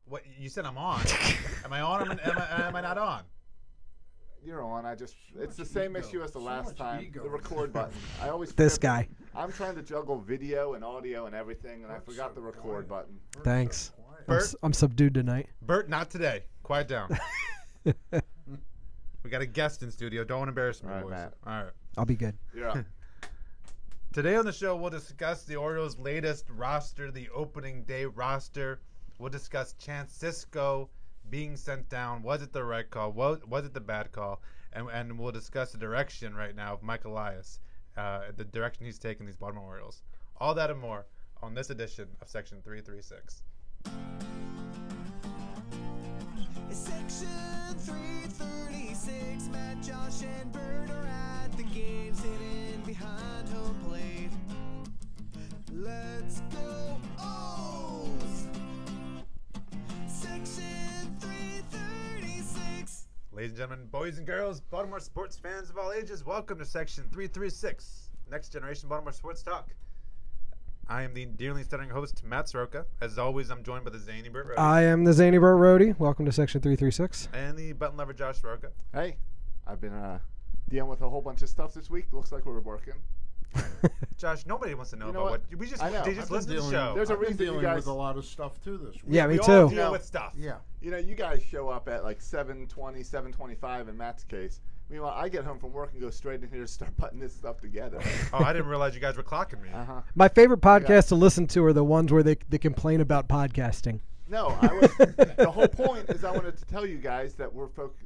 What you said? I'm on. Am I on? Or am I not on? You're on. It's the same issue as the last time. The record button. I always This forget guy. I'm trying to juggle video and audio and everything, and I forgot the record button. Thanks. Bert? I'm subdued tonight. Bert, not today. Quiet down. We got a guest in studio. Don't embarrass me, All right, boys. Matt. All right. I'll be good. You're up. Today on the show, we'll discuss the Orioles' latest roster, the opening day roster. We'll discuss Chance Sisco being sent down. Was it the right call? Was it the bad call? And we'll discuss the direction right now of Mike Elias, the direction he's taking these Baltimore Orioles. All that and more on this edition of Section 336. Section 336, Matt, Josh, and Bert are at the game, sitting behind home plate. Let's go O's! Section 336. Ladies and gentlemen, boys and girls, Baltimore sports fans of all ages, welcome to Section 336, Next Generation Baltimore Sports Talk. I am the dearly stuttering host, Matt Soroka. As always, I'm joined by the zany Bert Rhodes. I am the Zany Burt Rohde. Welcome to Section 336. And the button lover, Josh Soroka. Hey, I've been dealing with a whole bunch of stuff this week. Looks like we're working. Josh, nobody wants to know You know about what? what we just. I know. They just I've listen to the show. There's a I've been reason you dealing guys- with a lot of stuff too this week. Yeah, me we all too. deal No. with stuff. Yeah. You know, you guys show up at like 7:20, 7:25 in Matt's case. Meanwhile, I get home from work and go straight in here to start putting this stuff together. Oh, I didn't realize you guys were clocking me. Uh-huh. My favorite podcasts to listen to are the ones where they complain about podcasting. No, the whole point is I wanted to tell you guys that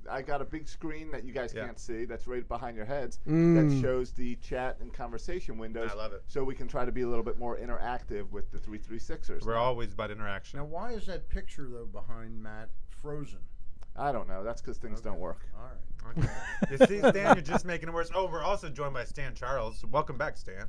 I got a big screen that you guys Yeah. can't see that's right behind your heads Mm. that shows the chat and conversation windows. I love it. So we can try to be a little bit more interactive with the 336ers. We're always about interaction. Now, why is that picture though behind Matt frozen? I don't know. That's because things don't work. All right. Okay. You see, Stan, you're just making it worse. Oh, we're also joined by Stan Charles. Welcome back, Stan.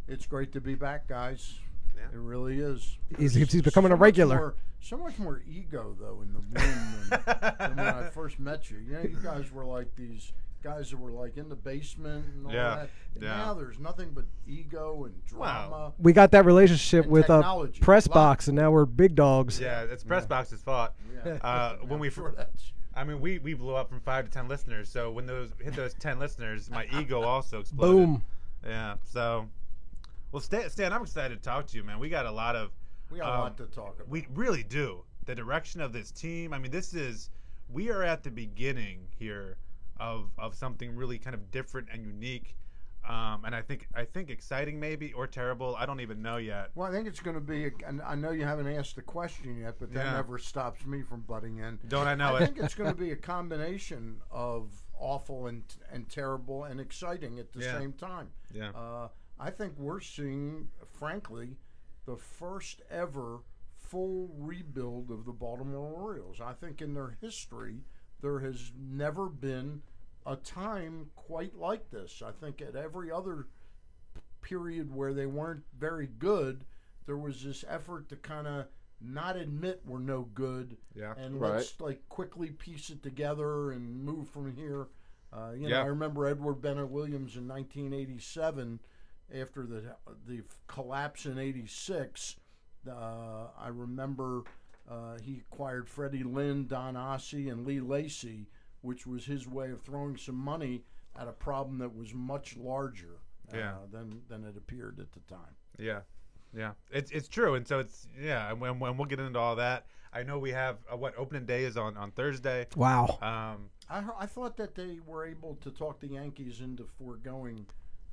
It's great to be back, guys. Yeah. It really is. He's There's becoming a so much regular. so much more ego though in the room than when I first met you. You know, you guys were like these guys that were like in the basement and all Yeah, that. And yeah. now there's nothing but ego and drama. Wow. We got that relationship And with technology. Press Love. Box, and now we're big dogs. Yeah, it's Pressbox's fault. Yeah. When we Sure that's- I mean, we blew up from 5 to 10 listeners. So when those hit those 10 listeners, my ego also exploded. Boom. Yeah. So, well, Stan, I'm excited to talk to you, man. We got a lot of. we got a lot to talk about. We really do. The direction of this team. I mean, we are at the beginning here of something really kind of different and unique. And I think exciting maybe or terrible. I don't even know yet. Well, I think it's going to be, and I know you haven't asked the question yet, but that Yeah. never stops me from butting in. Don't I know I it? think it's going to be a combination of awful and terrible and exciting at the Yeah. same time. Yeah. I think we're seeing, frankly, the first ever full rebuild of the Baltimore Orioles. I think in their history, there has never been a time quite like this. I think at every other period where they weren't very good, there was this effort to kind of not admit we're no good Yeah. and Right. let's like quickly piece it together and move from here. You know, Yeah. I remember Edward Bennett Williams in 1987 after the collapse in '86. I remember he acquired Freddie Lynn, Don Ossie, and Lee Lacy, which was his way of throwing some money at a problem that was much larger than it appeared at the time. Yeah, yeah, it's true, and so it's and when we'll get into all that. I know we have opening day is on Thursday. Wow. I thought that they were able to talk the Yankees into foregoing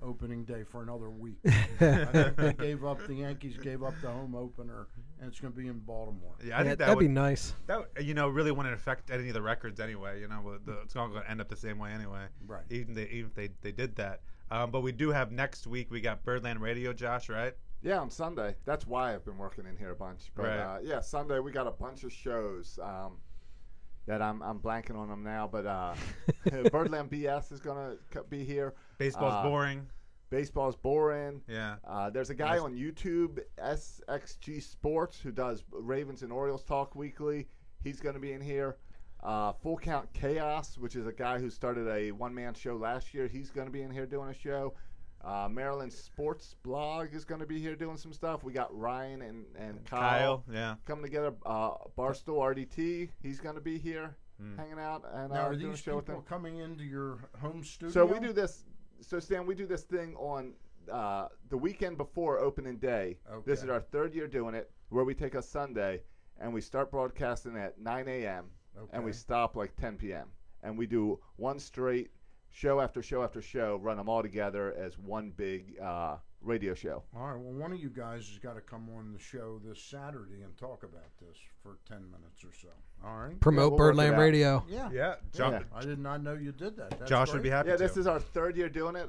opening day for another week. I think the Yankees gave up the home opener, and it's going to be in Baltimore. Yeah, I think that'd be nice. That really wouldn't affect any of the records anyway. You know, it's going to end up the same way anyway. Right. Even if they did that. But we do have next week. We got Birdland Radio, Josh, right? Yeah, on Sunday. That's why I've been working in here a bunch. But Right. yeah, Sunday we got a bunch of shows that I'm blanking on them now. But Birdland BS is gonna be here. Baseball's boring. Baseball's boring. Yeah. There's a guy on YouTube, SXG Sports, who does Ravens and Orioles Talk weekly. He's going to be in here. Full Count Chaos, which is a guy who started a one-man show last year. He's going to be in here doing a show. Maryland Sports Blog is going to be here doing some stuff. We got Ryan and Kyle, yeah. coming together. Barstool RDT, he's going to be here hanging out and Now, are doing a these show with people them. coming into your home studio? So we do this. So Stan, we do this thing on the weekend before opening day. This is Okay. our third year doing it, where we take a Sunday and we start broadcasting at 9 a.m. and we Okay. stop like 10 p.m. and we do one straight show after show after show, run them all together as one big radio show. All right. Well, one of you guys has got to come on the show this Saturday and talk about this for 10 minutes or so. All right. Promote we'll work it Birdland out. Radio. Yeah. Yeah, Yeah. I did not know you did that. That's Josh would great. be happy Yeah, to. this is our third year doing it.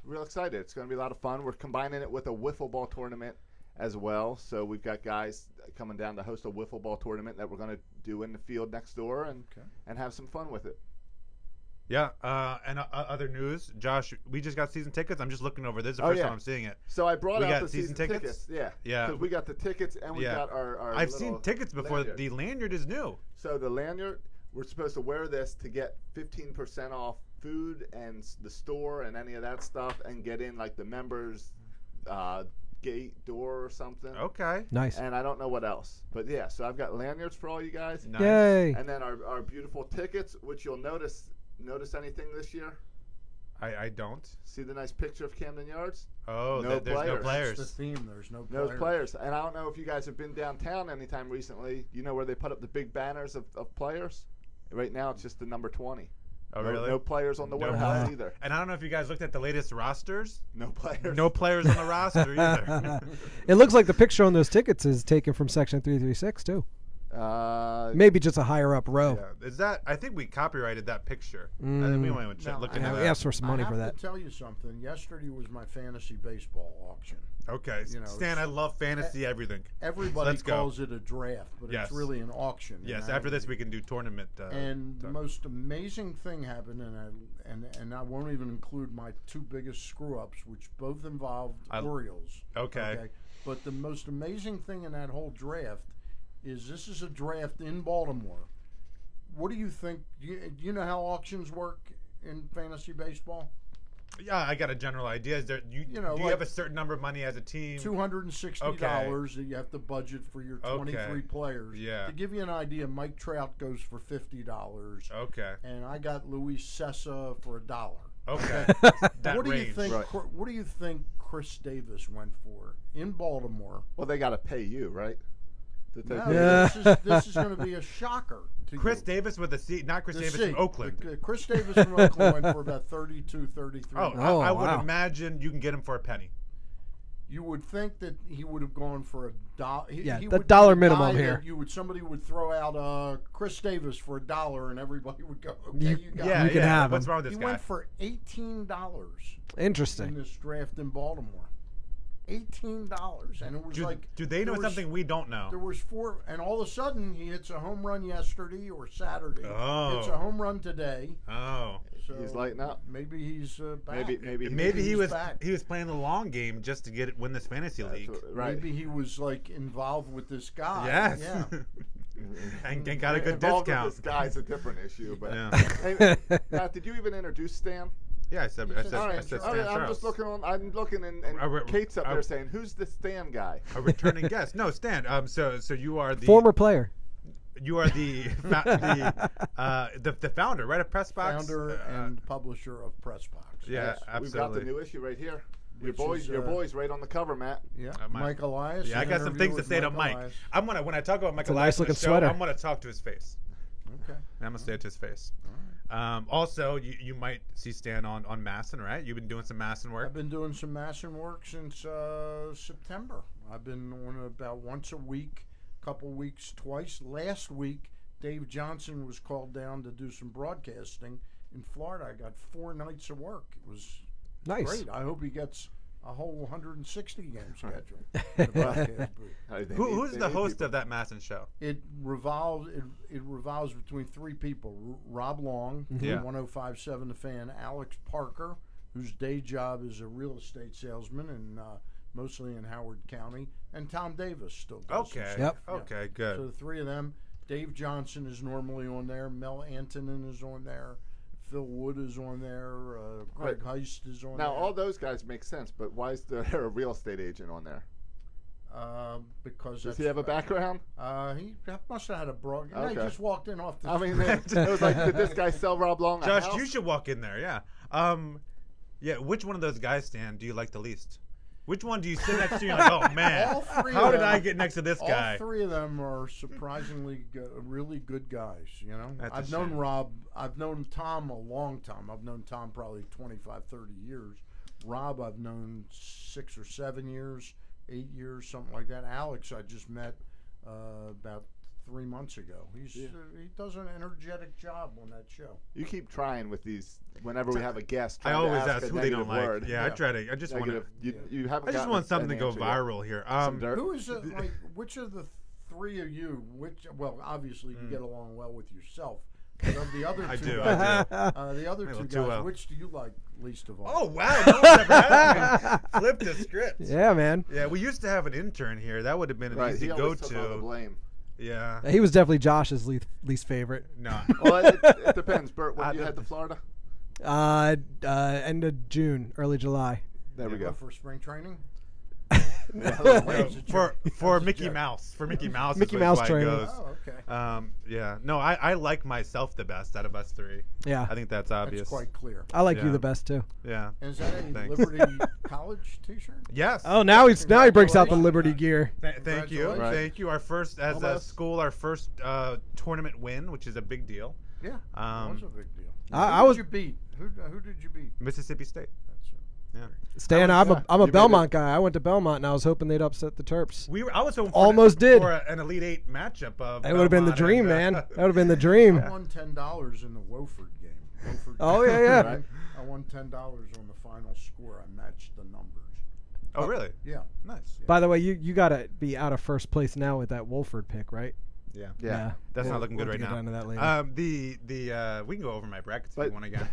Real excited. It's going to be a lot of fun. We're combining it with a wiffle ball tournament as well. So we've got guys coming down to host a wiffle ball tournament that we're going to do in the field next door and have some fun with it. Yeah, and other news, Josh, we just got season tickets. I'm just looking over. This is the Oh, first yeah. time I'm seeing it. So I brought We out got the season season tickets? Yeah. Yeah. Because we got the tickets and we Yeah. got our I've little seen tickets before. lanyard. The lanyard is new. So the lanyard, we're supposed to wear this to get 15% off food and the store and any of that stuff and get in like the members gate door or something. Okay. Nice. And I don't know what else. But yeah, so I've got lanyards for all you guys. Nice. Yay. And then our beautiful tickets, which you'll notice anything this year? I don't. See the nice picture of Camden Yards? Oh, No there's no players. That's the players. theme. There's no Those players. players. And I don't know if you guys have been downtown anytime recently. You know where they put up the big banners of players? Right now it's just the number 20. Oh, No- really? No players on the No warehouse players. either. And I don't know if you guys looked at the latest rosters. No players. No players on the roster either. It looks like the picture on those tickets is taken from Section 336 too. Maybe just a higher up row. Yeah. Is that? I think we copyrighted that picture. I think we might want to Now, look I into And have- we that. asked for some money I for have that. to tell you something. Yesterday was my fantasy baseball auction. Okay, You know, Stan, I love fantasy everything. Everybody Let's go. calls it a draft, but Yes. it's really an auction. Yes, And after this we can do tournament. And the talk. most amazing thing happened, and I won't even include my two biggest screw ups, which both involved Orioles. Okay. But the most amazing thing in that whole draft is this is a draft in Baltimore. What do you think? Do you know how auctions work in fantasy baseball? Yeah, I got a general idea. Is there do you like have a certain number of money as a team? $260 that you have to budget for your 23 Okay. players. Yeah. To give you an idea, Mike Trout goes for $50. Okay. And I got Luis Sessa for $1. Okay. That What do range. you think? Right. What do you think Chris Davis went for in Baltimore? Well, they got to pay you, right? No, Yeah. this is going to be a shocker to Chris you. Davis with a C, not Chris The Davis C. from Oakland. Chris Davis from Oakland went for about 32, 33. Oh, Oh, I would wow. imagine you can get him for a penny. You would think that he would have gone for $1. Yeah, he the would be dollar the minimum guy here. that somebody would throw out Chris Davis for $1, and everybody would go, "Okay, you got Yeah, You it." can have What's him. wrong with He this guy? went for $18 in Interesting. this draft in Baltimore. $18, and it was Do they know there was- something we don't know? There was 4, and all of a sudden he hits a home run yesterday or Saturday. Oh. Hits a home run today. Oh, So He's lighting up. Maybe he's back. maybe he he's was back. playing the long game just to win this fantasy league. Right. Maybe he was like involved with this guy. Yes. Yeah. and got a good Involved with discount. This guy's a different issue, but Yeah. Hey, Matt, did you even introduce Stan? Yeah, I said He said All right, Stan all right, I'm Charles. just looking on. I'm looking, and Kate's up there saying, "Who's the Stan guy?" A returning guest. No, Stan. So you are the Former player. You are the the founder, right, of Pressbox. Founder and publisher of Pressbox. Yeah, Yes, absolutely. We've got the new issue right here. Your Which boys, is, your boys, right on the cover, Matt. Yeah. Mike- Mike Elias. Yeah, I an got some interview things to with say to Mike. Elias. I'm gonna when I talk about Mike It's a Elias nice on the looking show, sweater. I'm gonna talk to his face. Okay. I'm gonna say it to his face. Also, you might see Stan on Masson, right? You've been doing some Masson work. I've been doing some Masson work since September. I've been on about once a week, couple weeks twice. Last week, Dave Johnson was called down to do some broadcasting in Florida. I got 4 nights of work. It was Nice. great. I hope he gets a whole 160 game schedule. in the broadcast booth. Who's the host of that Masson show? It revolves. It revolves between 3 people: Rob Long from Yeah. 105.7 The Fan, Alex Parker, whose day job is a real estate salesman and mostly in Howard County, and Tom Davis still does. some Okay. stuff. Yep. Yeah. Okay. Good. So the 3 of them. Dave Johnson is normally on there. Mel Antonin is on there. Phil Wood is on there. Greg Heist is on there. Now, all those guys make sense, but why is there a real estate agent on there? Because Does he have a background? He must have had a broad. No, he Okay. just walked in off the. I mean, it was like, did this guy sell Rob Long a Josh, house? you should walk in there. Yeah. Yeah. Which one of those guys, Stan, do you like the least? Which one do you sit next to? You're like, oh man, All three how of did them- I get next to this guy? All three of them are surprisingly really good guys. You know, That's a I've known shame. Rob. I've known Tom a long time. I've known Tom probably 25, 30 years. Rob, I've known 6 or 7 years, 8 years, something like that. Alex, I just met about 3 months ago. He does an energetic job on that show. You keep trying with these. Whenever we have a guest, I trying to always ask ask a who they don't negative like. word. Yeah, I try to. I just want to. Negative. You haven't. I just gotten want something to an go answer yet. viral here. Some dirt. Who is it? Like, which of the three of you? Well, obviously you get along well with yourself. But of the other I two do, guys, I the other I two look too guys, well. which do you like least of all? Oh wow! No one's ever asked me. Flip the script. Yeah, man. Yeah, we used to have an intern here. That would have been an Right, easy he always took all the go-to. blame. Yeah. He was definitely Josh's least favorite. No. Well, it depends, Bert. When you head to Florida, End of June, early July. there we Go go. for spring training. Yeah, for That's a Mickey joke. Mouse. For Mickey Mouse. Mickey is Mouse why it training. goes. Oh, okay. Yeah. No, I like myself the best out of us three. Yeah, I think that's obvious. That's quite clear. I like Yeah. you the best too. Yeah. And is that a Thanks. Liberty College T-shirt? Yes. Oh, now he breaks out the Congratulations. Liberty gear. Thank you. Congratulations. Right. Thank you. Our first, as a Almost. school, our first tournament win, which is a big deal. Yeah, it was a big deal. I Who was- did you beat? Who did you beat? Mississippi State. That's it. Yeah. Stan, I'm yeah, a you made Belmont guy. I went to Belmont and I was hoping they'd upset the Terps. I was hoping for Almost did. for an Elite Eight matchup of. That would have been the Belmont dream, and, man. That would have been the dream. I won $10 in the Wofford game. Wofford Oh, yeah, yeah. Right. I won $10 on the final score. I matched the numbers. Oh, really? Yeah. Nice. By the way, you got to be out of first place now with that Wolford pick, right? Yeah. Yeah. That's We'll- not looking good we'll right get now. down to that later. We can go over my brackets if But- you want again.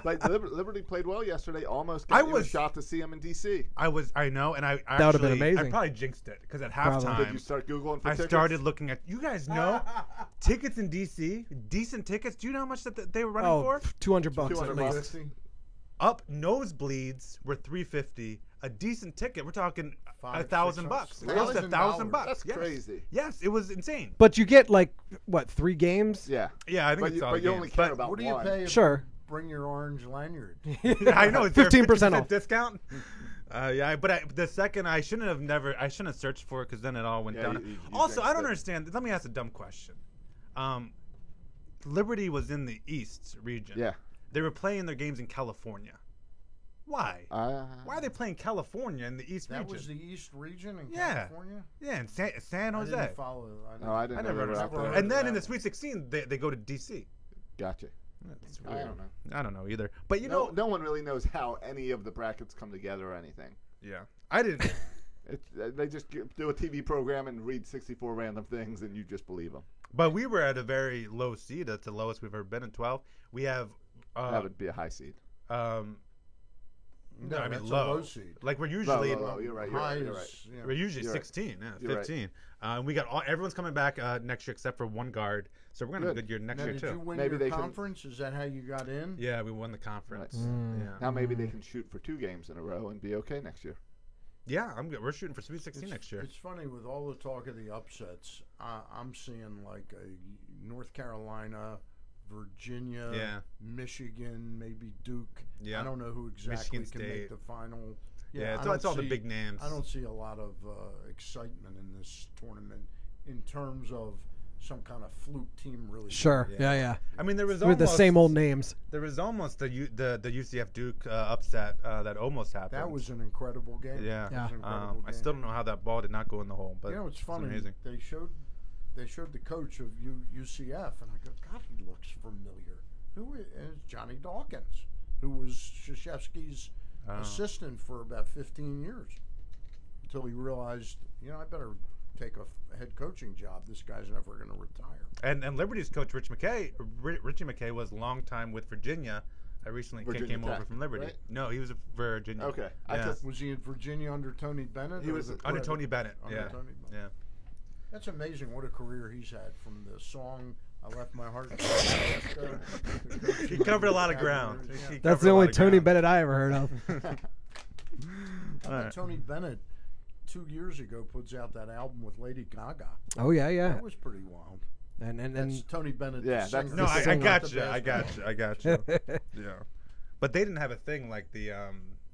But Liberty played well yesterday. Almost got I you a was- shot to see him in DC. I know, and I That would've been actually- amazing. I probably jinxed it because at Probably. halftime Did you start Googling for I tickets? started looking at. You guys know tickets in DC, decent tickets. Do you know how much that they were running Oh, for? $200 at 200 least. bucks. 50? Up nosebleeds were $350. A decent ticket, we're talking $500, $1,000. $600. Close to $1,000. That's Yes. crazy. Yes, it was insane. But you get like what 3 games? Yeah. Yeah, I think But it's you, all but you games. only care But- about What do you one. pay if Sure. you bring your orange lanyard? I know it's 15% off. discount. Yeah, but the second I shouldn't have searched for it because then it all went Yeah, down. you Also, I jinxed don't it. understand. Let me ask a dumb question. Liberty was in the East region. Yeah. They were playing their games in California. Why? Why are they playing California in the East That region? was the East region in Yeah. California? Yeah, in San I Jose. didn't follow. No, I didn't I know never they were out understood. there. heard And then of in the that Sweet 16, they go to DC. Gotcha. That's I weird. don't know. I don't know either. But you No, know, no one really knows how any of the brackets come together or anything. yeah, I didn't. They just do a TV program and read 64 random things, and you just believe them. But we were at a very low seed. That's the lowest we've ever been in 12. We have. That would be a high seed. No, I mean that's low. a low seed. Like we're usually Low. You're right. High You're right. is, yeah. we're usually You're right. 16, yeah, You're right. 15. We got everyone's coming back next year except for one guard. So we're gonna have a Good. good year next Now, year did too. you win Maybe your they can- conference? Is that how you got in? Yeah, we won the conference. Right. Yeah, Now maybe they can shoot for 2 games in a row and be okay next year. yeah, I'm good. We're shooting for Sweet 16 next year. It's funny with all the talk of the upsets. I'm seeing like a North Carolina, Virginia, Yeah. Michigan, maybe Duke. Yeah. I don't know who exactly Michigan can make State. the final. Yeah, I it's don't all the see- big names. I don't see a lot of excitement in this tournament in terms of some kind of fluke team really. Sure. Yeah. Yeah. I mean, there was With the almost same old names. There was almost the UCF Duke upset that almost happened. That was an incredible game. Yeah. That was an incredible I game. still don't know how that ball did not go in the hole, but You know, it's funny. amazing. They showed the coach of UCF, and I go, God, he looks familiar. Who is Johnny Dawkins, who was Krzyzewski's assistant for about 15 years, until he realized, I better take a head coaching job. This guy's never going to retire. And Liberty's coach Richie McKay was a long time with Virginia. I recently Virginia came over Tech, from Liberty. right? No, he was at Virginia. Okay. I Yeah. just- Was he in Virginia under Tony Bennett? He or was the Under credit? Tony Bennett. Under Yeah. Tony Bennett. Yeah. That's amazing what a career he's had from the song I left my heart. He covered a lot of ground. He That's covered the a lot only of Tony ground. Bennett I ever heard of. How about Tony Bennett 2 years ago puts out that album with Lady Gaga. Oh yeah, yeah. That was pretty wild. And That's Tony Bennett. Yeah, the that's singer. No, I singer. got you. I got you. Yeah, but they didn't have a thing like the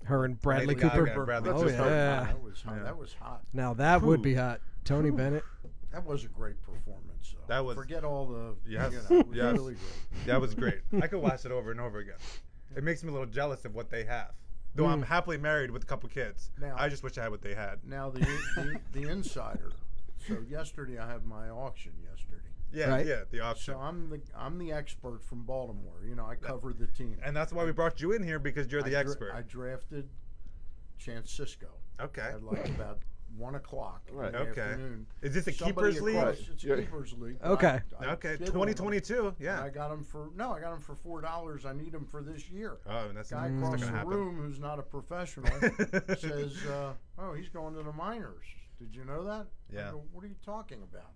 her and Bradley Lady Cooper. Gaga and Bradley Oh Cooper. yeah. That was hot. Yeah. That was hot. Now that would be hot. Tony Bennett. That was a great performance. Though. That was- Forget all the. Yes, You know, it was yes. really good. That was great. I could watch it over and over again. It makes me a little jealous of what they have. Though I'm happily married with a couple kids. Now- I just wish I had what they had. Now the insider. So yesterday I have my auction yesterday. Yeah, Right. yeah, the auction. So I'm the expert from Baltimore. You know, I covered the team. And that's why we brought you in here, because you're the expert. I drafted Chance Cisco Okay. at like about 1 o'clock Right. in the Okay. afternoon. Is this a Somebody keepers league? across- It's a Yeah. keepers league. Okay. I Okay, bid on 2022. them. Yeah. I got him for $4. I need him for this year. Oh, that's Guy not across gonna the happen. room who's not a professional says, "Oh, he's going to the minors. Did you know that?" Yeah. I go, what are you talking about?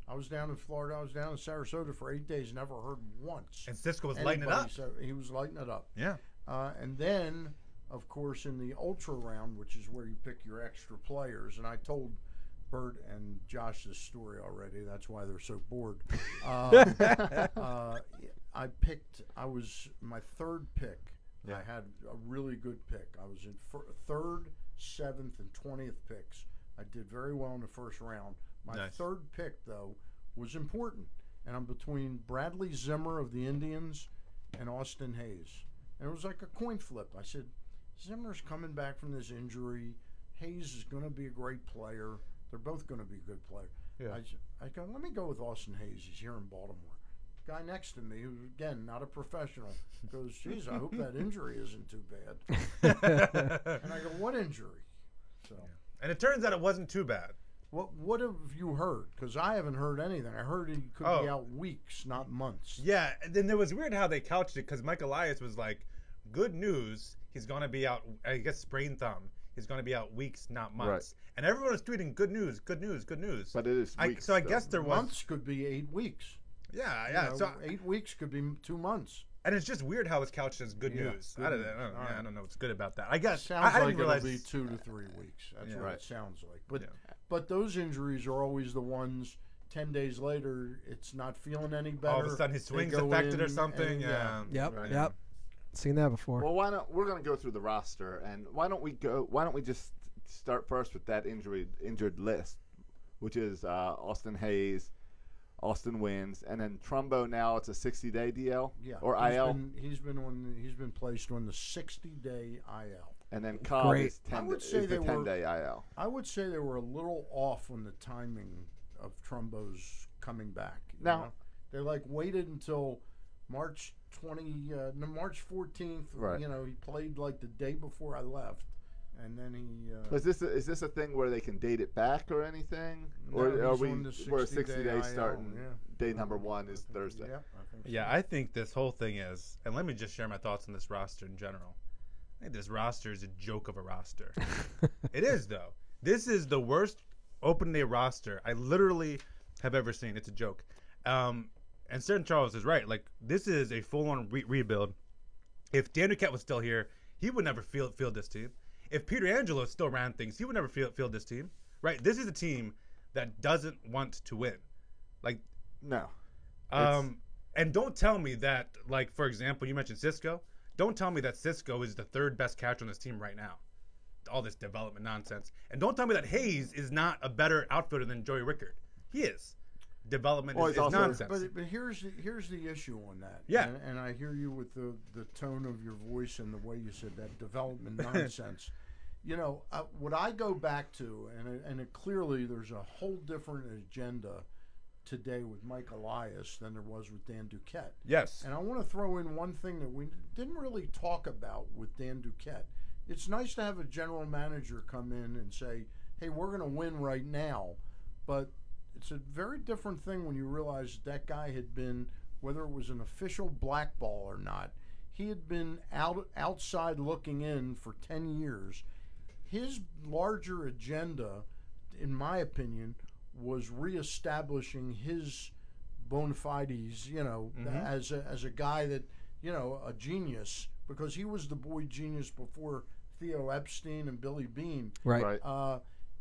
I was down in Florida. I was down in Sarasota for 8 days. Never heard once. And Cisco was lighting it anybody up. say- he was lighting it up. Yeah. And then, of course, in the ultra round, which is where you pick your extra players, and I told Bert and Josh this story already. That's why they're so bored. I was my third pick. Yeah. I had a really good pick. I was in third, 7th, and 20th picks. I did very well in the first round. My Nice. third pick, though, was important. And I'm between Bradley Zimmer of the Indians and Austin Hayes. And it was like a coin flip. I said, Zimmer's coming back from this injury. Hayes is going to be a great player. They're both going to be a good player. Yeah. I go, let me go with Austin Hayes. He's here in Baltimore. Guy next to me, who's, again, not a professional, goes, geez, I hope that injury isn't too bad. And I go, what injury? So, And it turns out it wasn't too bad. what have you heard? Because I haven't heard anything. I heard he could be out weeks, not months. Yeah, and then it was weird how they couched it, because Mike Elias was like, good news, he's going to be out, I guess, sprained thumb. He's going to be out weeks, not months. Right. And everyone was tweeting, good news, good news, good news. But it is weeks. So I though. guess there was. Months could be 8 weeks. Yeah, You yeah. know, So 8 weeks could be 2 months. and it's just weird how it's couched as good Yeah, news. good I don't, news. I don't, All yeah, right. I don't know what's good about that. I guess Sounds I like didn't realize it'll be 2 to 3 weeks. That's Yeah. what Right. it sounds like. But Yeah. but those injuries are always the ones. 10 days later, it's not feeling any better. all of a sudden his They swing's go affected or in something. and- Yeah. Yep. Right. Yep. Seen that before. Well, we're going to go through the roster, and why don't we just start first with that injured list, which is Austin Hayes, Austin Wynns, and then Trumbo. Now it's a 60-day DL or IL, He's been placed on the 60-day IL. and then Cobb Great. is I 10 would is say the they were- 10-day IL. I would say they were a little off on the timing of Trumbo's coming back. you Now- know? They waited until March 14th. Right. You know, he played like the day before I left, and then he. Is this a thing where they can date it back or anything, or No, are he's we on the we're 60-day 60 days IL, starting? yeah. Day number 1 is Thursday. Yep, I think so. Yeah, I think this whole thing is, and let me just share my thoughts on this roster in general. I think this roster is a joke of a roster. It is, though. This is the worst open day roster I literally have ever seen. It's a joke. And Certain Charles is right. Like, this is a full-on rebuild. If Dan Duquette was still here, he would never field this team. If Peter Angelo still ran things, he would never field this team. Right? This is a team that doesn't want to win. Like, No. and don't tell me that, like, for example, you mentioned Cisco. Don't tell me that Cisco is the third best catcher on this team right now. All this development nonsense. And don't tell me that Hayes is not a better outfielder than Joey Rickard. He is. Development Well, is he's also- nonsense. But here's the issue on that. Yeah. And I hear you with the tone of your voice and the way you said that development nonsense. You know, what I go back to, and clearly there's a whole different agenda today with Mike Elias than there was with Dan Duquette. Yes. And I want to throw in one thing that we didn't really talk about with Dan Duquette. It's nice to have a general manager come in and say, hey, we're going to win right now. But it's a very different thing when you realize that guy had been, whether it was an official blackball or not, he had been outside looking in for 10 years. His larger agenda, in my opinion, was reestablishing his bona fides, as a guy that, a genius, because he was the boy genius before Theo Epstein and Billy Beane. Right.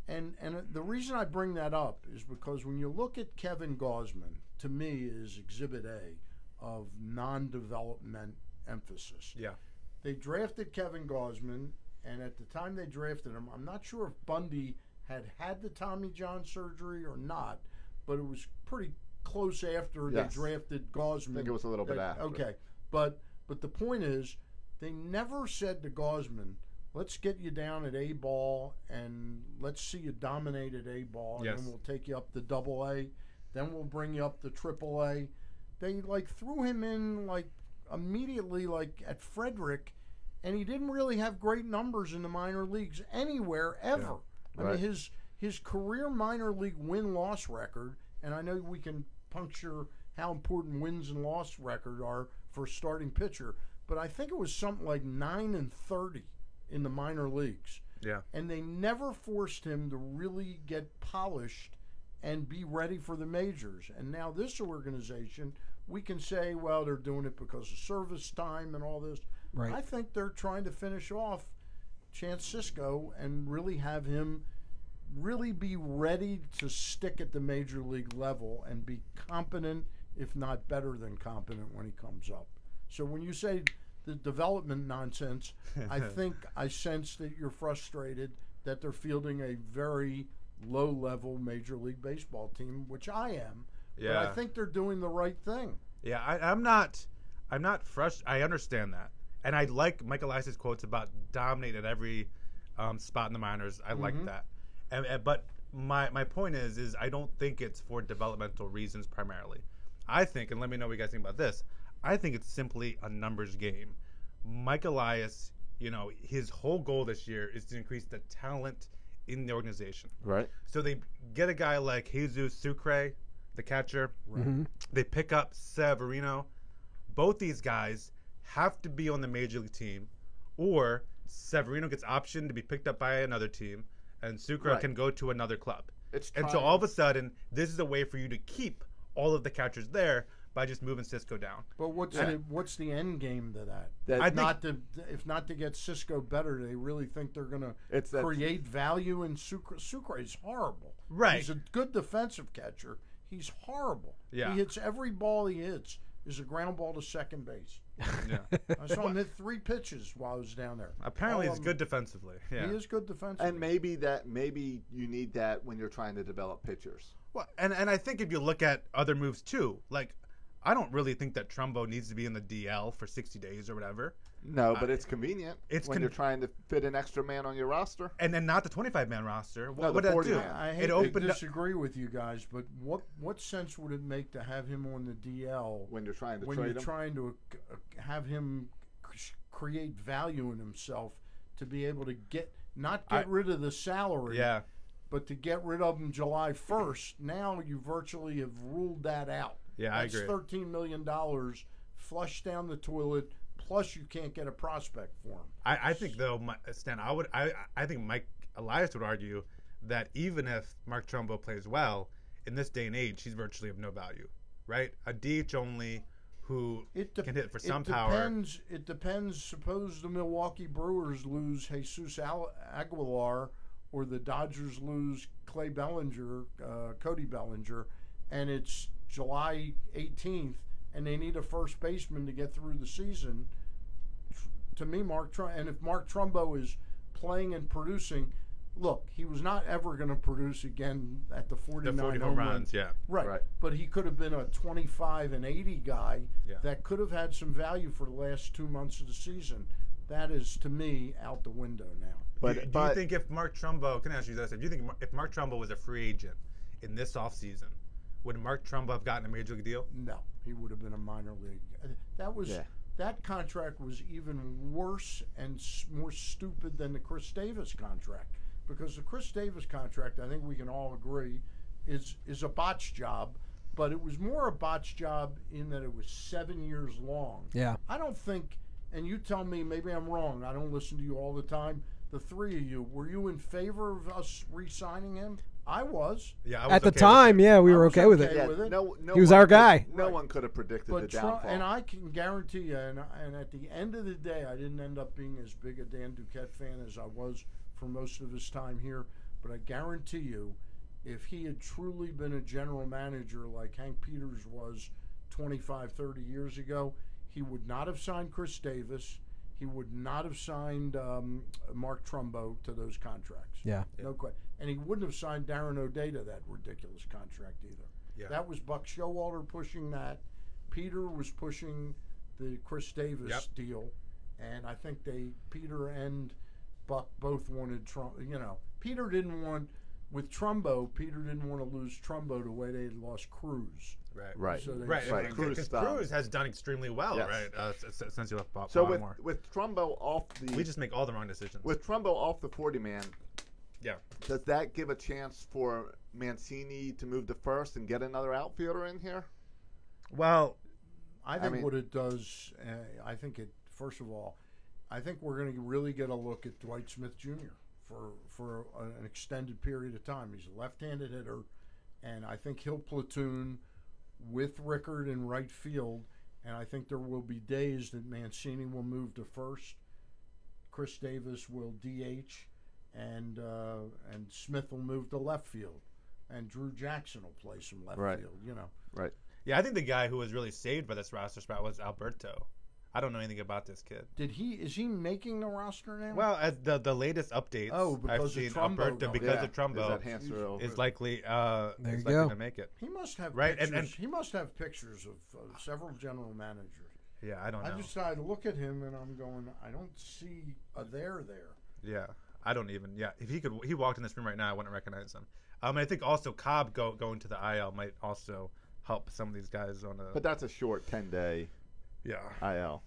And the reason I bring that up is because when you look at Kevin Gausman, to me is Exhibit A of non-development emphasis. Yeah. They drafted Kevin Gausman, and at the time they drafted him, I'm not sure if Bundy had the Tommy John surgery or not, but it was pretty close after they drafted Gausman. I think it was a little bit after. Okay, but the point is, they never said to Gausman, let's get you down at A-ball and let's see you dominate at A-ball, and then we'll take you up to AA, then we'll bring you up to AAA. They threw him in immediately at Frederick, and he didn't really have great numbers in the minor leagues anywhere ever. Yeah. I mean, his career minor league win-loss record, and I know we can puncture how important wins and loss record are for a starting pitcher, but I think it was something like 9-30 in the minor leagues. Yeah. And they never forced him to really get polished and be ready for the majors. And now this organization, we can say, well, they're doing it because of service time and all this. Right. I think they're trying to finish off Chance Sisco and really have him really be ready to stick at the major league level and be competent, if not better than competent, when he comes up. So when you say the development nonsense, I sense that you're frustrated that they're fielding a very low-level Major League Baseball team, which I am. Yeah. But I think they're doing the right thing. Yeah, I'm not frustrated. I understand that. And I like Mike Elias' quotes about dominate at every spot in the minors. I like that. But my point is I don't think it's for developmental reasons primarily. I think, and let me know what you guys think about this, I think it's simply a numbers game. Mike Elias, his whole goal this year is to increase the talent in the organization. Right. So they get a guy like Jesus Sucre, the catcher. Right. Mm-hmm. They pick up Severino. Both these guys have to be on the major league team, or Severino gets optioned to be picked up by another team, and Sucre can go to another club. And so all of a sudden, this is a way for you to keep all of the catchers there by just moving Sisco down. But what's the end game to that? If not to get Sisco better, they really think they're going to create value in Sucre. Sucre is horrible. Right. He's a good defensive catcher. He's horrible. Yeah. He hits every ball he hits is a ground ball to second base. Yeah. I saw him hit 3 pitches while I was down there. Apparently, he's good defensively. Yeah. He is good defensively. And maybe you need that when you're trying to develop pitchers. Well, and I think if you look at other moves too, I don't really think that Trumbo needs to be in the DL for 60 days or whatever. No, but it's convenient when you're trying to fit an extra man on your roster. And then not the 25-man roster. What would that do? I hate to disagree with you guys, but what sense would it make to have him on the DL when you're trying to when trade you're him? trying to have him create value in himself to be able to get rid of the salary, but to get rid of him July 1st? Now you virtually have ruled that out. Yeah, That's I agree. $13 million flushed down the toilet. Plus, you can't get a prospect for him. I think though, Stan, I think Mike Elias would argue that even if Mark Trumbo plays well in this day and age, he's virtually of no value, right? A DH only who can hit for some power. It depends. Suppose the Milwaukee Brewers lose Jesus Aguilar, or the Dodgers lose Cody Bellinger, and it's July 18th. And they need a first baseman to get through the season. To me, and if Mark Trumbo is playing and producing, look, he was not ever going to produce again at the 49 home runs, yeah. Right. But he could have been a 25 and 80 guy that could have had some value for the last 2 months of the season. That is, to me, out the window now. But do you think if Mark Trumbo, can I ask you this? Do you think if Mark Trumbo was a free agent in this offseason, would Mark Trumbo have gotten a major league deal? No, he would have been a minor league. That contract was even worse and more stupid than the Chris Davis contract, because the Chris Davis contract, I think we can all agree, is a botch job, but it was more a botch job in that it was 7 years long. Yeah. I don't think, and you tell me, maybe I'm wrong, I don't listen to you all the time, the three of you, were you in favor of us re-signing him? I was. Yeah, I was At the okay with time, it. yeah, we I were was okay with okay. it. with it. No He was our guy. No one could have predicted the But downfall. and I can guarantee you, and at the end of the day, I didn't end up being as big a Dan Duquette fan as I was for most of his time here. But I guarantee you, if he had truly been a general manager like Hank Peters was 25, 30 years ago, he would not have signed Chris Davis. He would not have signed Mark Trumbo to those contracts. Yeah. No question. And he wouldn't have signed Darren O'Day to that ridiculous contract either. Yeah. That was Buck Showalter pushing that. Peter was pushing the Chris Davis deal. And I think Peter and Buck both wanted Peter didn't want, with Trumbo, Peter didn't want to lose Trumbo the way they had lost Cruz. Right. So they- Right. Cruz Because stopped. Cruz has done extremely well, Yes. right? Since you left So Baltimore. with Trumbo off the We just make all the wrong decisions. with Trumbo off the 40-man, yeah. does that give a chance for Mancini to move to first and get another outfielder in here? Well, I think mean- what it does, first of all, I think we're going to really get a look at Dwight Smith Jr. for an extended period of time. He's a left-handed hitter, and I think he'll platoon with Rickard in right field, and I think there will be days that Mancini will move to first, Chris Davis will DH, and Smith will move to left field, and Drew Jackson will play some left Right. field, Right. yeah, I think the guy who was really saved by this roster spot was Alberto. I don't know anything about this kid. Is he making the roster now? Well, as the latest updates, Oh, I've because of seen Trumbo Alberto going. because Yeah. of Trumbo Is that Hanser is likely There you is go. likely to make it. He must have Right, pictures. and- he must have pictures of several general managers. Yeah, I don't know. I look at him and I'm going, I don't see a there. Yeah, I don't even. Yeah, if he walked in this room right now, I wouldn't recognize him. I think also Cobb going to the IL might also help some of these guys on a. But that's a short 10-day yeah, IL.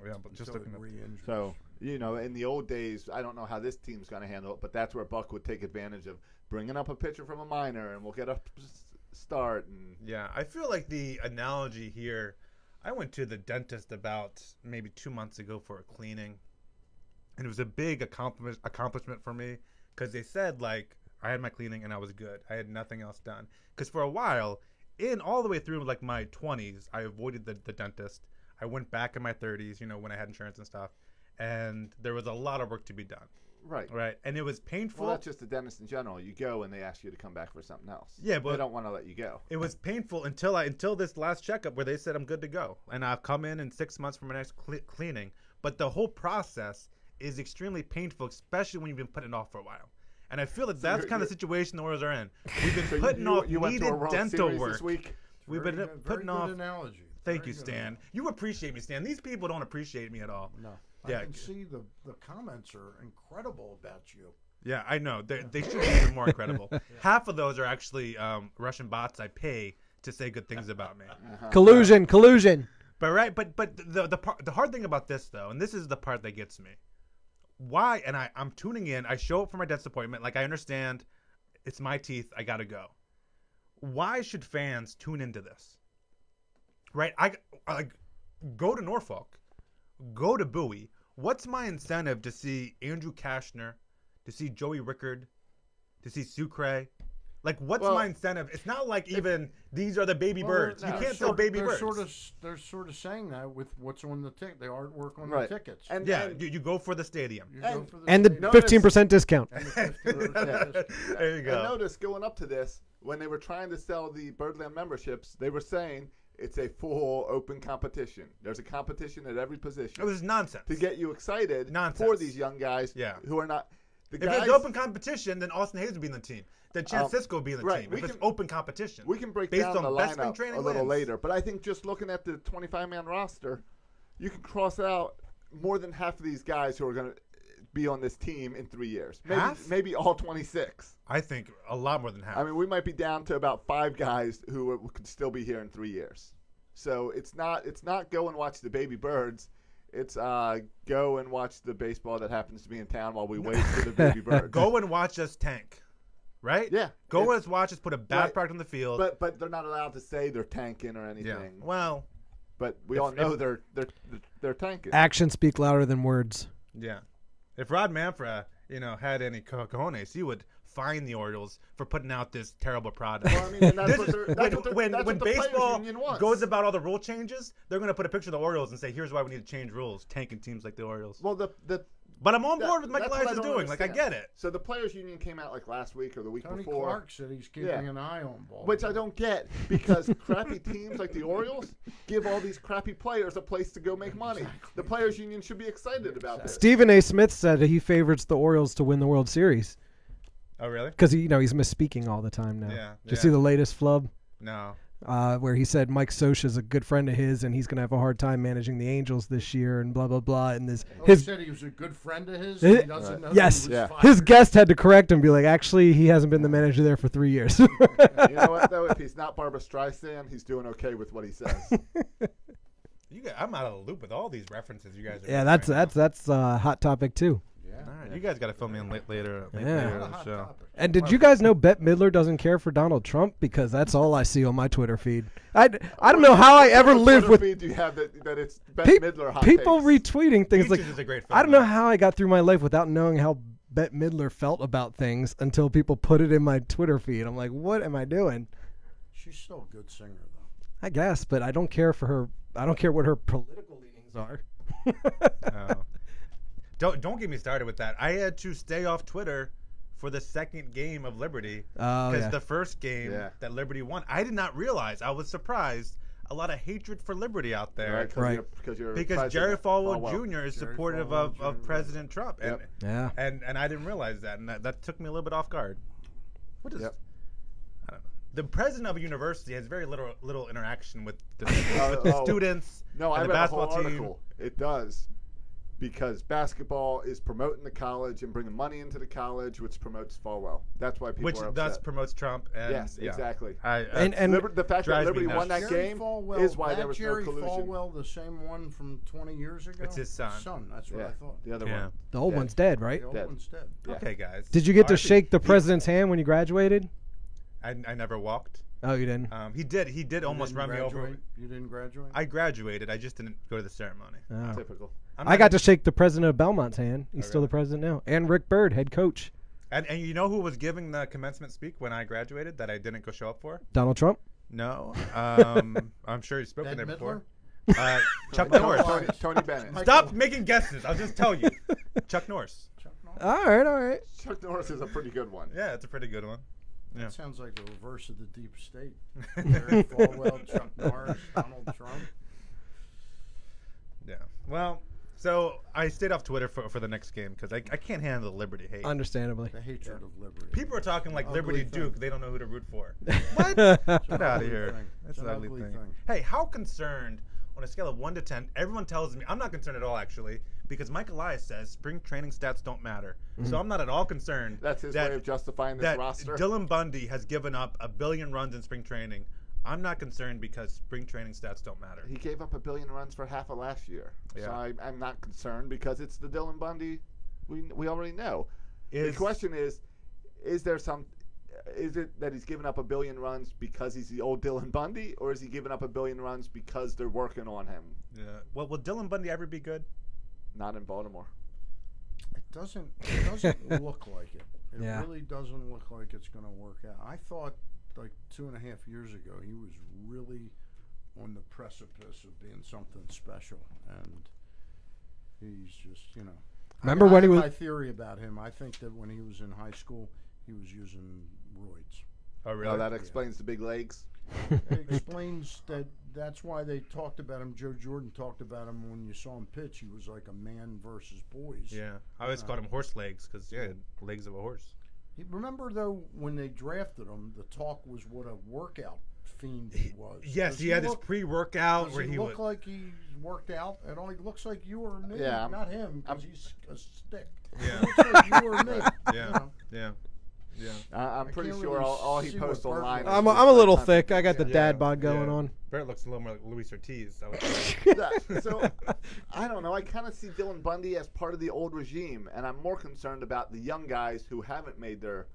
yeah, but just Until looking he at. re-injures. So, in the old days, I don't know how this team's going to handle it, but that's where Buck would take advantage of bringing up a pitcher from a minor, and we'll get a start. And Yeah, I feel like the analogy here. I went to the dentist about maybe 2 months ago for a cleaning, and it was a big accomplishment for me because they said like I had my cleaning and I was good. I had nothing else done because for a while, all the way through like my 20s, I avoided the dentist. I went back in my 30s, when I had insurance and stuff, and there was a lot of work to be done. right. Right, and it was painful. Well, that's just the dentist in general. You go and they ask you to come back for something else. Yeah, but they don't want to let you go. it was painful until this last checkup where they said I'm good to go, and I'll come in 6 months for my next cleaning. But the whole process is extremely painful, especially when you've been putting it off for a while. And I feel that that's kind of the situation the Orioles are in. We've been So putting off you went to needed a World dental Series work. this week. We've Very been good- putting very off. good analogy. Thank Very you, good Stan. analogy. You appreciate me, Stan. These people don't appreciate me at all. No, Yeah. I can see the comments are incredible about you. Yeah, I know. They should be even more incredible. Half of those are actually Russian bots I pay to say good things about me. Collusion. But the hard thing about this though, and this is the part that gets me. Why? And I'm tuning in. I show up for my dentist appointment. Like I understand, it's my teeth. I gotta go. Why should fans tune into this? Right? I go to Norfolk, go to Bowie. What's my incentive to see Andrew Kashner, to see Joey Rickard, to see Sucre? Like, what's Well, my incentive? It's not like even these are the baby birds. You they're can't sell baby they're birds. They're sort of saying that with what's on the ticket, the artwork on Right. the tickets. And Yeah, and you go for the stadium. You go for And the stadium. 15% discount. And the 15% discount. There you And go. notice going up to this, when they were trying to sell the Birdland memberships, they were saying it's a full open competition. There's a competition at every position It was nonsense. to get you excited Nonsense. for these young guys Yeah. who are not. The If guys, it's open competition, then Austin Hayes would be in the team. Then Chance Sisco would be in the right, team. we If it's can- open competition. we can break based down on the best spring lineup training a little wins. later, but I think just looking at the 25-man roster, you can cross out more than half of these guys who are going to be on this team in 3 years. Half? Maybe all 26. I think a lot more than half. I mean, we might be down to about 5 guys who could still be here in 3 years. So it's not go and watch the baby birds. It's go and watch the baseball that happens to be in town while we wait for the baby birds. Go and watch us tank, right? Yeah, Go it's- and watch us put a bad right. product on the field. but they're not allowed to say they're tanking or anything. yeah. Well, But we all know they're tanking. Actions speak louder than words. yeah. If Rod Manfra had any cojones, he would fine the Orioles for putting out this terrible product. Well, I mean, and that's This what is- they're- that's what when that's what the baseball players union wants. goes about all the rule changes, they're going to put a picture of the Orioles and say, "Here's why we need to change rules." Tanking teams like the Orioles. Well, But I'm on board with Mike that's what Elias I is don't doing. Like, I understand. get it. So the players union came out like last week or the week Tony before. Clark said he's keeping Yeah. an eye on Baltimore. Which I don't get because crappy teams like the Orioles give all these crappy players a place to go make money. The players union should be excited about this. Stephen A. Smith said he favors the Orioles to win the World Series Oh, really? because he's misspeaking all the time now. Yeah, Did you see the latest flub? No. Where he said Mike Scioscia is a good friend of his and he's going to have a hard time managing the Angels this year and blah blah blah. And this He his said he was a good friend of his. His- He doesn't know yes, that he was Yeah. his fired. guest had to correct him, and be like, actually, he hasn't been the manager there for 3 years. You know what though? If he's not Barbara Streisand, he's doing okay with what he says. I'm out of the loop with all these references you guys are Yeah, doing that's right that's a hot topic too. Yeah. now. All right, you guys got to fill me in later Yeah. in Not a the hot show. topic. And did you guys know Bette Midler doesn't care for Donald Trump? Because that's all I see on my Twitter feed. I don't know how I ever lived with Do you have that it's Bette Midler hot people takes? retweeting things like Peaches is a great film, I don't know though. how I got through my life without knowing how Bette Midler felt about things until people put it in my Twitter feed. I'm like, what am I doing? She's still a good singer, though. I guess, but I don't care for her. I don't care what her political leanings are. Oh. Don't get me started with that. I had to stay off Twitter for the second game of Liberty Oh, because yeah. the first game Yeah. that Liberty won, I did not realize. I was surprised. A lot of hatred for Liberty out there. Right. Because Because Jerry Falwell Jr. is Jerry supportive Falwell of Jr. President Trump, and, Yep. Yeah. and I didn't realize that, and that took me a little bit off guard. What is? Yep. I don't know. The president of a university has very little interaction with the Oh. students No, I and the read the whole basketball team. article. It does. Because basketball is promoting the college and bringing money into the college, which promotes Falwell. That's why people Which are thus upset. promost Trump. And, Yes, yeah. exactly. And The fact that drives me Liberty won nuts. that Jerry game Falwell, is why that there was Jerry no collusion. Falwell, the same one from 20 years ago? It's his son. That's what Yeah, I thought. the other Yeah. one. The old Dead. one's dead, right? The old Dead. one's dead. Yeah. Okay, guys. Did you get to RIP. shake the president's hand when you graduated? I never walked. Oh, you didn't. He did almost You run didn't me over. graduate? You didn't graduate? I graduated. I just didn't go to the ceremony. Oh. Typical. I'm I not got a- to shake the president of Belmont's hand. He's still the really? president now. And Rick Byrd, head coach. And you know who was giving the commencement speak when I graduated that I didn't go show up for? Donald Trump. No. I'm sure he's spoken Bette there before. Midler? Chuck Tony, Norris. Tony Bennett. Stop making guesses. I'll just tell you. Chuck Norris. Chuck Norris? All right, all right. Chuck Norris is a pretty good one. Yeah, it's a pretty good one. Yeah. That sounds like the reverse of the deep state. Jerry Falwell, Chuck Norris, Donald Trump. Yeah. Well, so I stayed off Twitter for the next game because I can't handle the Liberty hate. Understandably. The hatred of liberty. People are talking like Ugly Liberty thing. Duke. They don't know who to root for. What? Get out of ugly here. thing. That's It's an an ugly ugly thing. thing. Hey, how concerned on a scale of 1 to 10? Everyone tells me I'm not concerned at all, actually, because Mike Elias says spring training stats don't matter. So I'm not at all concerned. That's his that, way of justifying this that roster. Dylan Bundy has given up 1 billion runs in spring training. I'm not concerned because spring training stats don't matter. He gave up 1 billion runs for half of last year. So Yeah. I'm not concerned because it's the Dylan Bundy we already know. The question is there some is it that he's given up 1 billion runs because he's the old Dylan Bundy, or is he giving up 1 billion runs because they're working on him? Yeah. Well, will Dylan Bundy ever be good? Not in Baltimore. It doesn't look like it. It Yeah. really doesn't look like it's going to work out. I thought like 2.5 years ago he was really on the precipice of being something special, and he's just, you know. Remember I when he have was- my theory about him. I think that when he was in high school, he was using roids. Oh, really? Well, that explains the big legs. It explains that. That's why they talked about him. Joe Jordan talked about him when you saw him pitch. He was like a man versus boys. Yeah. I always called him horse legs because, yeah, legs of a horse. Remember though, when they drafted him, the talk was what a workout fiend he was. Yes, Does he had his look- pre-workout Does where he he look would. like he's worked out at all? He looks like you or me. Yeah, not him, because he's a stick. Yeah. He looks like you or me. Yeah. You know? Yeah. Yeah. I'm I pretty can't sure really all he see posts what Bert online. looks is I'm just a little like thick. I got the Yeah. dad bod going Yeah. on. Bert looks a little more like Luis Ortiz. I would say. So I don't know. I kind of see Dylan Bundy as part of the old regime, and I'm more concerned about the young guys who haven't made their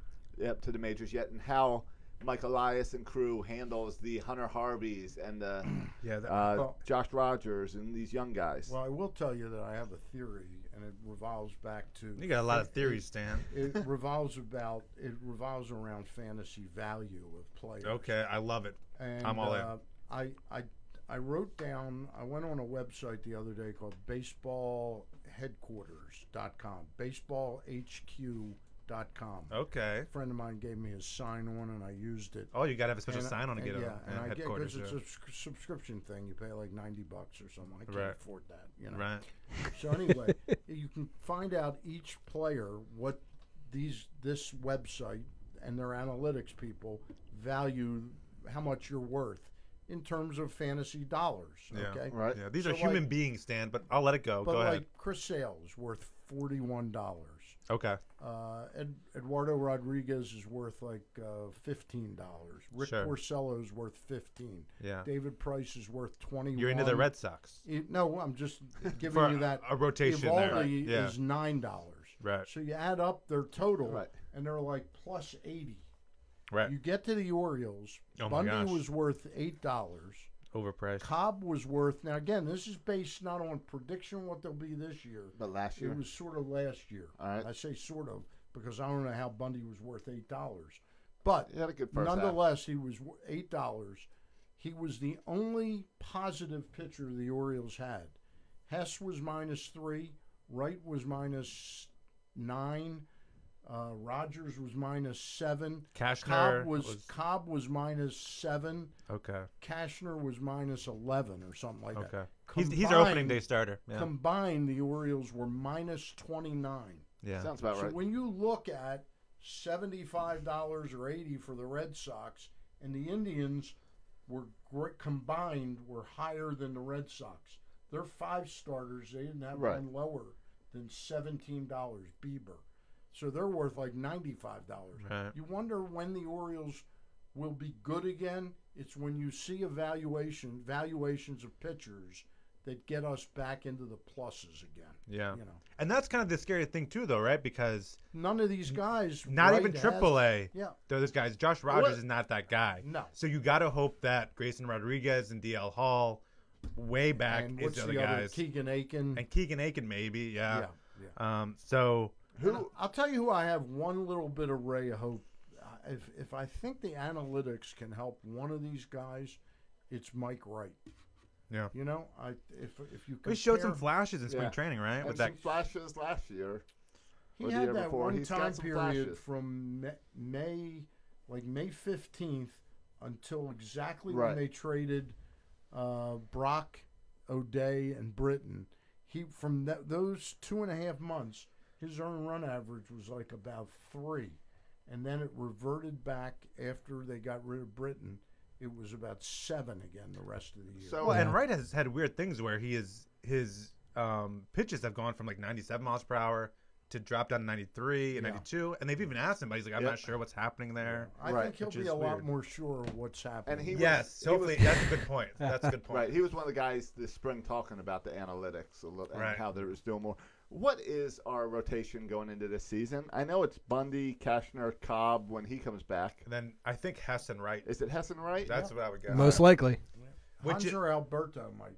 up to the majors yet, and how Mike Elias and crew handles the Hunter Harveys and the Yeah. Well- Josh Rogers and these young guys. Well, I will tell you that I have a theory, and it revolves back to. You got a lot of theories, Stan. It revolves around fantasy value of players. Okay, I love it. And, I'm all in. I wrote down. I went on a website the other day called BaseballHeadquarters.com. BaseballHQ.com. Okay. A friend of mine gave me his sign-on, and I used it. Oh, you got to have a special And- sign-on to get and, it. yeah, and I get headquarters. because it's a subscription thing. You pay like $90 or something. I can't Right. afford that. You know. Right. So anyway, you can find out each player what this website and their analytics people value how much you're worth in terms of fantasy dollars. Yeah. Okay. Right. Yeah, these So are human like- beings, Stan, but I'll let it go. But Go like ahead. Chris Sale is worth $41. Okay. Eduardo Rodriguez is worth like $15. Rick Sure. Porcello is worth $15. Yeah. David Price is worth 21. You're into the Red Sox. No, I'm just giving For you that. a rotation there. Evaldi Yeah. is $9. Right. So you add up their total, Right. and they're like plus 80. Right. You get to the Orioles. Oh my Bundy gosh. was worth $8. Overpriced. Cobb was worth. Now again, this is based not on prediction what they'll be this year. But last year, It was sort of last year. All right. I say sort of because I don't know how Bundy was worth $8. But he had a good first nonetheless, he was $8. He was the only positive pitcher the Orioles had. Hess was -3. Wright was -9. Rogers was -7. Cashner Cobb was -7. Okay. Cashner was -11 or something like Okay. that. He's our opening day starter. Yeah. Combined, the Orioles were -29. Yeah. Sounds about So right. when you look at $75 or $80 for the Red Sox, and the Indians were combined were higher than the Red Sox. Their 5 starters, they didn't have Right. one lower than $17. Bieber, so they're worth like $95. Right. You wonder when the Orioles will be good again. It's when you see valuations of pitchers that get us back into the pluses again. Yeah. You know, And that's kind of the scary thing too, though, right? Because none of these guys, not Wright even has- AAA. Yeah, Those guys. Josh Rogers is not that guy. No. So you got to hope that Grayson Rodriguez and DL Hall, way back, and is what's the other the other? guys. Keegan Aiken. And Keegan Aiken, maybe. Yeah. Yeah. So I'll tell you who I have one little bit of ray of hope. If I think the analytics can help one of these guys, it's Mike Wright. Yeah. You know, if you we showed some compare- flashes in spring Yeah. training, right? And With some that. flashes last year. He or the had year that before. one He's got time some period flashes. from May 15th until exactly Right. when they traded Brock, O'Day, and Britton. From those 2.5 months, his earned run average was like about 3, and then it reverted back after they got rid of Britton. It was about 7 again the rest of the year. So- Well, and Wright has had weird things where his pitches have gone from like 97 miles per hour to drop down to 93 and Yeah. 92, and they've even asked him, but he's like, I'm Yep. not sure what's happening there. I Right. think he'll Which be is a lot weird. more sure of what's happening. And he Yes, was- hopefully that's a good point. That's a good point. Right, he was one of the guys this spring talking about the analytics a little, and Right. how there was doing more. What is our rotation going into this season? I know it's Bundy, Cashner, Cobb when he comes back. And then I think Hess and Wright. Is it Hessen Wright? That's what I would guess. Most likely. Which Hanser Alberto might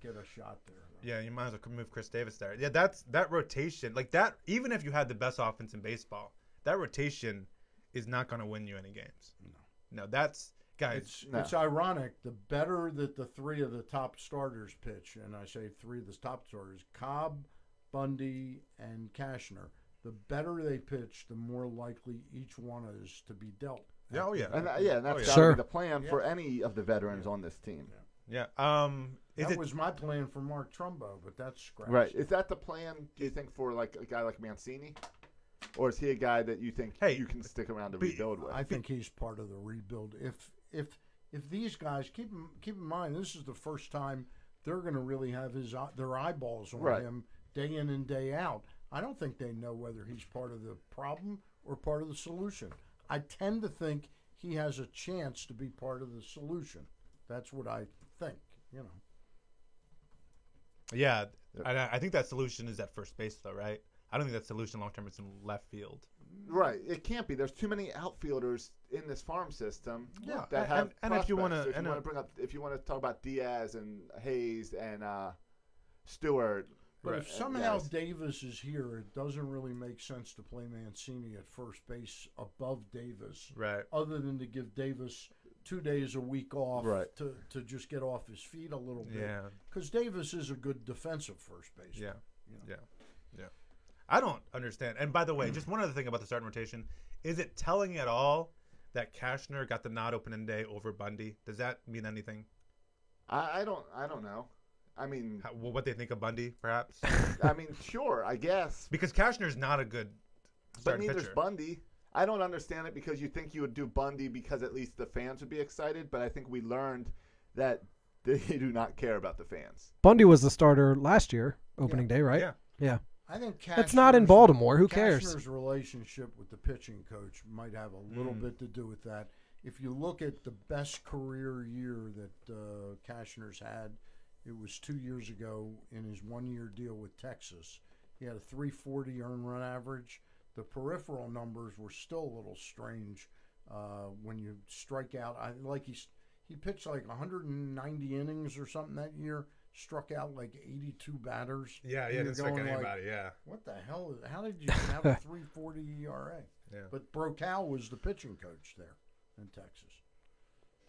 get a shot there. Yeah, you might as well move Chris Davis there. Yeah, that rotation, like that. Even if you had the best offense in baseball, that rotation is not going to win you any games. No, that's guys. It's ironic. The better that the 3 of the top starters pitch, and I say 3 of the top starters, Cobb, Bundy, and Cashner, the better they pitch, the more likely each one is to be dealt. Yeah, oh yeah, And that's Oh, got to Sure. be the plan for any of the veterans on this team. yeah. Is That it? was my plan for Mark Trumbo, but that's scratched. Right. Is that the plan, do you think, for like a guy like Mancini? Or is he a guy that you think Hey, you can stick around to but- rebuild with? I think he's part of the rebuild. If these guys keep in mind, this is the first time they're going to really have their eyeballs on Right. him day in and day out. I don't think they know whether he's part of the problem or part of the solution. I tend to think he has a chance to be part of the solution. That's what I think. You know. Yeah, and I think that solution is at first base, though, right? I don't think that solution long term is in left field. Right. It can't be. There's too many outfielders in this farm system Yeah, that have and if you want wanna- to, and, bring up, if you want to talk about Diaz and Hayes and Stewart But Right. if somehow Yes. Davis is here, it doesn't really make sense to play Mancini at first base above Davis, Right. other than to give Davis 2 days a week off Right. to just get off his feet a little bit. Yeah. Because Davis is a good defensive first baseman. Yeah. you know. Yeah. I don't understand. And by the way, just one other thing about the starting rotation. Is it telling at all that Cashner got the nod opening day over Bundy? Does that mean anything? I don't know. I mean, What they think of Bundy, perhaps? sure, I guess. Because Cashner's not a good But starting neither's pitcher. Bundy. I don't understand it because you think you would do Bundy because at least the fans would be excited, but I think we learned that they do not care about the fans. Bundy was the starter last year, opening day, right? Yeah. Yeah. I think It's not in Cashner's- Baltimore. Who cares? Cashner's relationship with the pitching coach might have a little bit to do with that. If you look at the best career year that Cashner's had, it was 2 years ago in his 1-year deal with Texas. He had a 340 earned run average. The peripheral numbers were still a little strange when you strike out. He pitched like 190 innings or something that year. Struck out like 82 batters. Yeah, And yeah, you're didn't strike going like, anybody, yeah. What the hell? How did you have a 340 ERA? Yeah. But Brokaw was the pitching coach there in Texas.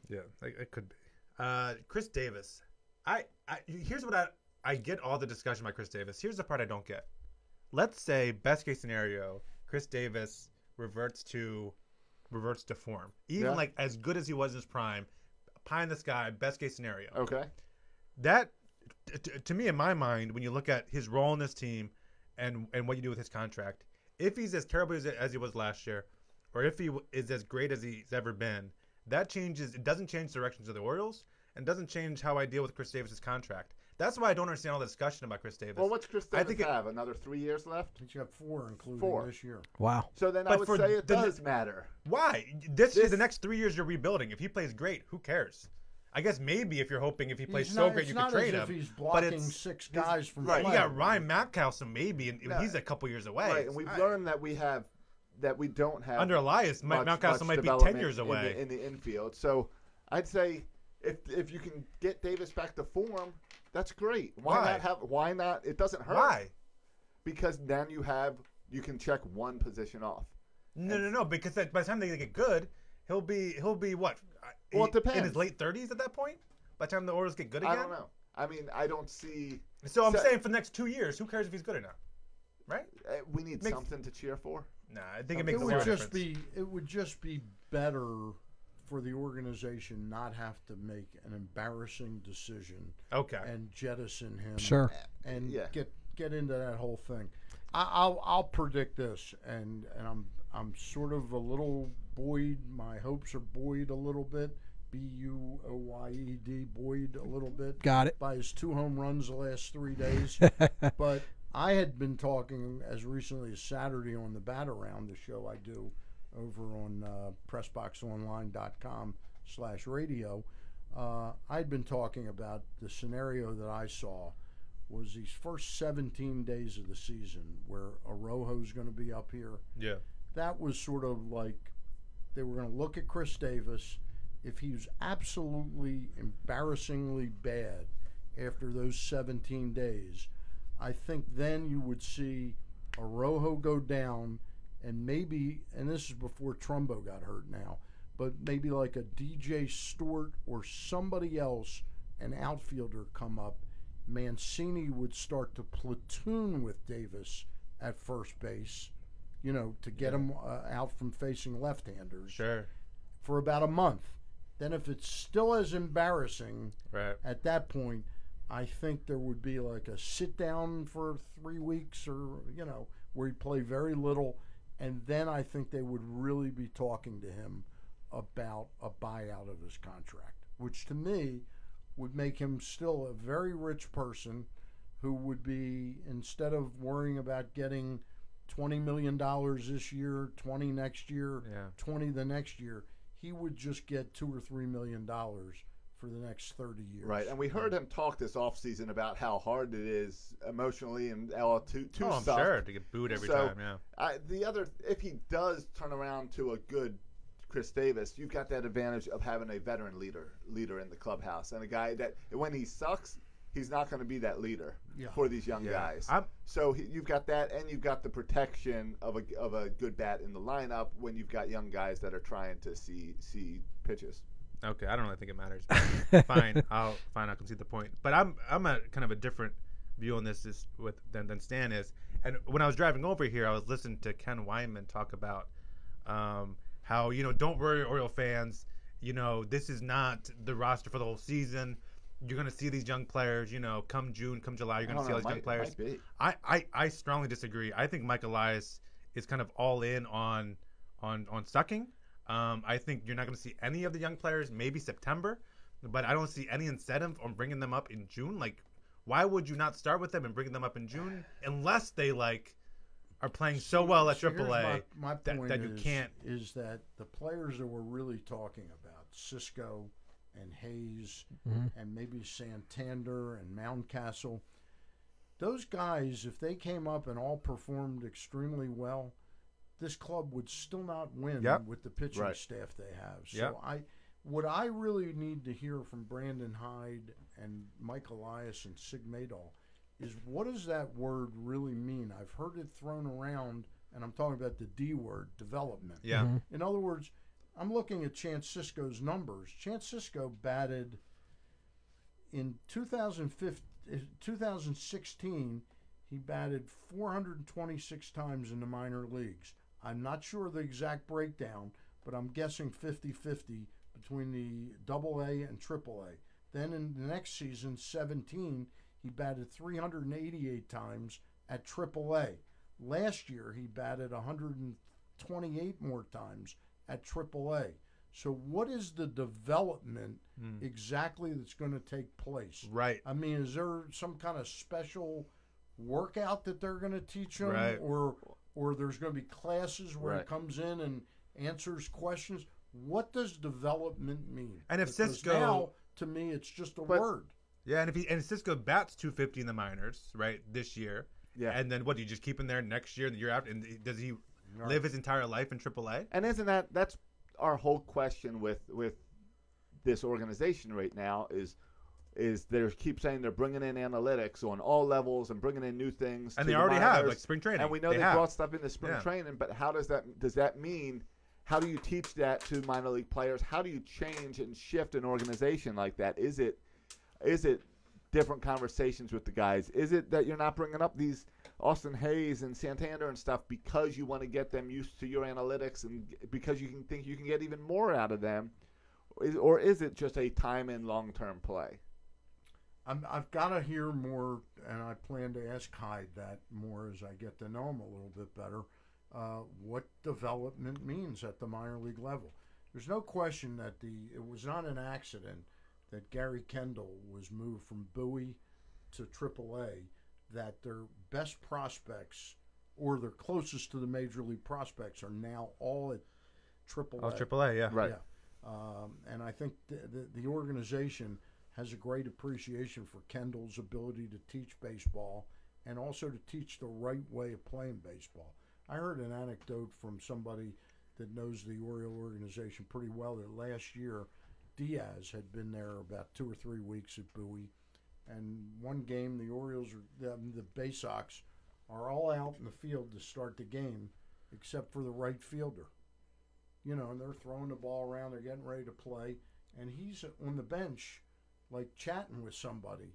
Yeah, it could be. Chris Davis. Here's what I get all the discussion about Chris Davis. Here's the part I don't get. Let's say, best case scenario, Chris Davis reverts to form. Even Yeah. like as good as he was in his prime, pie in the sky, best case scenario. Okay. That, to me, in my mind, when you look at his role in this team and what you do with his contract, if he's as terrible as he was last year, or if he is as great as he's ever been, that changes. It doesn't change the directions of the Orioles and doesn't change how I deal with Chris Davis's contract. That's why I don't understand all the discussion about Chris Davis. Well, what's Chris I Davis think have? Another 3 years left? He's got 4, including 4. this year. Wow. So then I But would for say it the- does matter. Why? The next 3 years you're rebuilding. If he plays great, who cares? I guess maybe if you're hoping if he plays He's so not- great it's you not could trade as him. if he's but blocking it's 6 guys from right, you playing. got Ryan Mountcastle maybe, and No. he's a couple years away. Right, and we've learned that we don't have Under Elias, much Mountcastle might be 10 development years away. in the infield. So I'd say if you can get Davis back to form, that's great. Why? Why not? It doesn't hurt. Why? Because then you can check one position off. No. Because by the time they get good, he'll be what? Well, it depends. In his late 30s at that point. By the time the Orioles get good again. I don't know. I mean, I don't see. So I'm saying for the next 2 years, who cares if he's good or not? Right? We need Makes- something to cheer for. Nah, I think it It makes a lot would of just difference. it would just be better for the organization not have to make an embarrassing decision Okay. and jettison him. Sure. And Yeah. get into that whole thing. I'll predict this, and I'm sort of a little buoyed. My hopes are buoyed a little bit. Buoyed, buoyed a little bit. Got it. By his 2 home runs the last 3 days. But I had been talking as recently as Saturday on the Bat Around, the show I do over on PressBoxOnline.com/radio. I'd been talking about the scenario that I saw was these first 17 days of the season where Arrojo's going to be up here. Yeah. That was sort of like they were going to look at Chris Davis. If he was absolutely embarrassingly bad after those 17 days, I think then you would see Arrojo go down and maybe, and this is before Trumbo got hurt now, but maybe like a DJ Stewart or somebody else, an outfielder, come up. Mancini would start to platoon with Davis at first base, to get him out from facing left-handers Sure. for about a month. Then if it's still as embarrassing Right. at that point, I think there would be like a sit down for 3 weeks or, where he'd play very little. And then I think they would really be talking to him about a buyout of his contract, which to me would make him still a very rich person who would be, instead of worrying about getting $20 million this year, 20 next year, Yeah. 20 the next year, he would just get $2 or $3 million for the next 30 years. Right, and we heard him talk this offseason about how hard it is emotionally and to I'm suck. sure to get booed every So, time. Yeah. If he does turn around to a good Chris Davis, you've got that advantage of having a veteran leader in the clubhouse and a guy that when he sucks, he's not going to be that leader Yeah. for these young guys. So you've got that, and you've got the protection of a good bat in the lineup when you've got young guys that are trying to see pitches. Okay, I don't really think it matters. Fine, I'll concede the point. But I'm a kind of a different view on this than Stan is. And when I was driving over here, I was listening to Ken Wyman talk about how, don't worry, Oriole fans. This is not the roster for the whole season. You're going to see these young players, come June, come July, you're going to see all these young players. I strongly disagree. I think Mike Elias is kind of all in on sucking. I think you're not going to see any of the young players, maybe September, but I don't see any incentive on bringing them up in June. Like, why would you not start with them and bring them up in June unless they are playing so well at AAA my point that you can't? Is that the players that we're really talking about, Cisco and Hayes and maybe Santander and Mountcastle, those guys, if they came up and all performed extremely well, this club would still not win with the pitching staff they have. So what I really need to hear from Brandon Hyde and Mike Elias and Sig Maydal is, what does that word really mean? I've heard it thrown around, and I'm talking about the D word, development. Yeah. In other words, I'm looking at Chance Sisco's numbers. Chance Sisco batted in 2016, he batted 426 times in the minor leagues. I'm not sure the exact breakdown, but I'm guessing 50-50 between the AA and AAA. Then in the next season, 17, he batted 388 times at AAA. Last year, he batted 128 more times at AAA. So what is the development exactly that's going to take place? Right. I mean, is there some kind of special workout that they're going to teach them? Right. Or there's going to be classes where it comes in and answers questions? What does development mean? And if Because Cisco, now, to me, it's just a word. Yeah, and Cisco bats 250 in the minors, right, this year. Yeah. And then what, do you just keep him there next year and the year after? And does he live his entire life in AAA? And isn't that's our whole question with this organization right now is they keep saying they're bringing in analytics on all levels and bringing in new things. And to they the already have, minors. like spring training. And we know they brought stuff into spring training, but how does that mean? How do you teach that to minor league players? How do you change and shift an organization like that? Is it different conversations with the guys? Is it that you're not bringing up these Austin Hayes and Santander and stuff because you want to get them used to your analytics and because you can think you can get even more out of them? Or is it just a time and long-term play? I've got to hear more, and I plan to ask Hyde that more as I get to know him a little bit better, what development means at the minor league level. There's no question that it was not an accident that Gary Kendall was moved from Bowie to AAA, that their best prospects or their closest to the major league prospects are now all at AAA. Oh, AAA, yeah. Right. Yeah. And I think the organization has a great appreciation for Kendall's ability to teach baseball and also to teach the right way of playing baseball. I heard an anecdote from somebody that knows the Oriole organization pretty well that last year Diaz had been there about 2 or 3 weeks at Bowie, and one game the Orioles, the Bay Sox, are all out in the field to start the game except for the right fielder. And they're throwing the ball around, they're getting ready to play, and he's on the bench like chatting with somebody,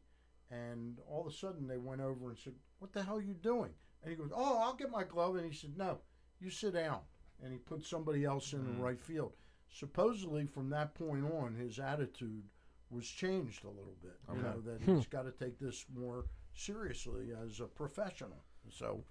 and all of a sudden they went over and said, "What the hell are you doing?" And he goes, "Oh, I'll get my glove." And he said, "No, you sit down." And he put somebody else in the right field. Supposedly from that point on, his attitude was changed a little bit. That he's got to take this more seriously as a professional. So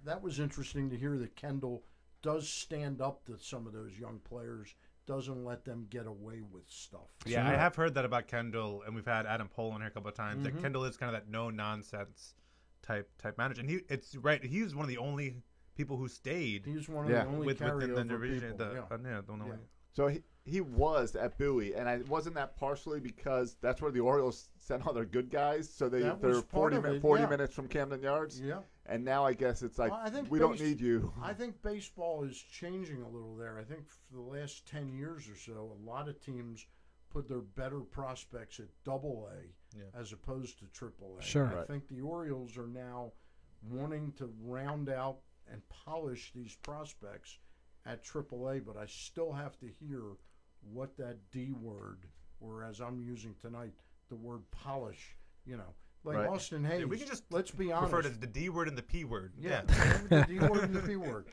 that was interesting to hear that Kendall does stand up to some of those young players, doesn't let them get away with stuff. Yeah, I have heard that about Kendall, and we've had Adam Pohl on here a couple of times, that Kendall is kind of that no-nonsense type manager. And he's one of the only people who stayed. He's one of the only within the division. People. So he was at Bowie, and wasn't that partially because that's where the Orioles sent all their good guys? So they're 40 minutes from Camden Yards? Yeah. And now I guess it's like, well, we don't need you. I think baseball is changing a little there. I think for the last 10 years or so, a lot of teams put their better prospects at AA Yeah. as opposed to AAA. Sure. I Right. think the Orioles are now wanting to round out and polish these prospects at AAA, but I still have to hear what that D word, or as I'm using tonight, the word polish, like Right. Austin Hayes. Yeah, we can just let's be honest. Refer to the D word and the P word. Yeah, the D word and the P word.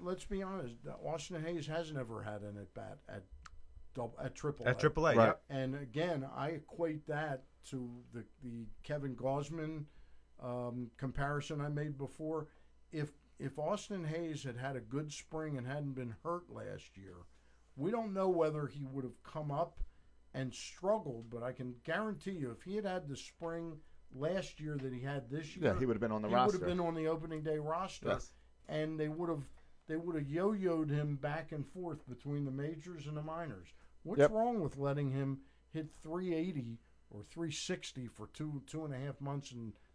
Let's be honest. Austin Hayes has never had an at bat at AAA. At AAA, Right. yeah. And again, I equate that to the Kevin Gausman comparison I made before. If Austin Hayes had a good spring and hadn't been hurt last year, we don't know whether he would have come up and struggled. But I can guarantee you, if he had the spring last year that he had this year, Yeah, he would have been on the he roster. would have been on the opening day roster, Yes. and they would have yo-yoed him back and forth between the majors and the minors. What's Yep. wrong with letting him hit 380 or 360 for two and a half months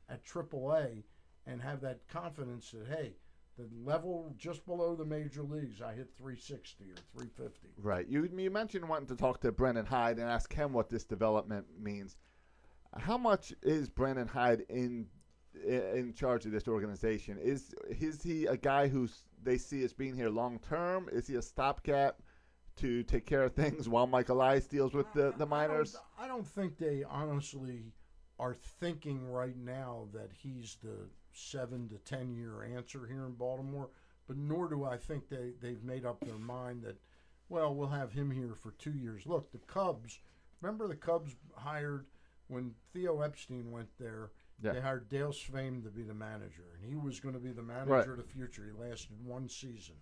at AAA and have that confidence that, hey, the level just below the major leagues, I hit 360 or 350. Right. You mentioned wanting to talk to Brendan Hyde and ask him what this development means. How much is Brendan Hyde in charge of this organization? Is he a guy who they see as being here long term? Is he a stopgap to take care of things while Mike Elias deals with the minors? I don't think they honestly are thinking right now that he's the 7 to 10 year answer here in Baltimore, but nor do I think they've made up their mind that, well, we'll have him here for 2 years. Look, the Cubs, remember the Cubs hired, when Theo Epstein went there, Yeah. they hired Dale Svaim to be the manager, and he was going to be the manager Right. of the future. He lasted one season.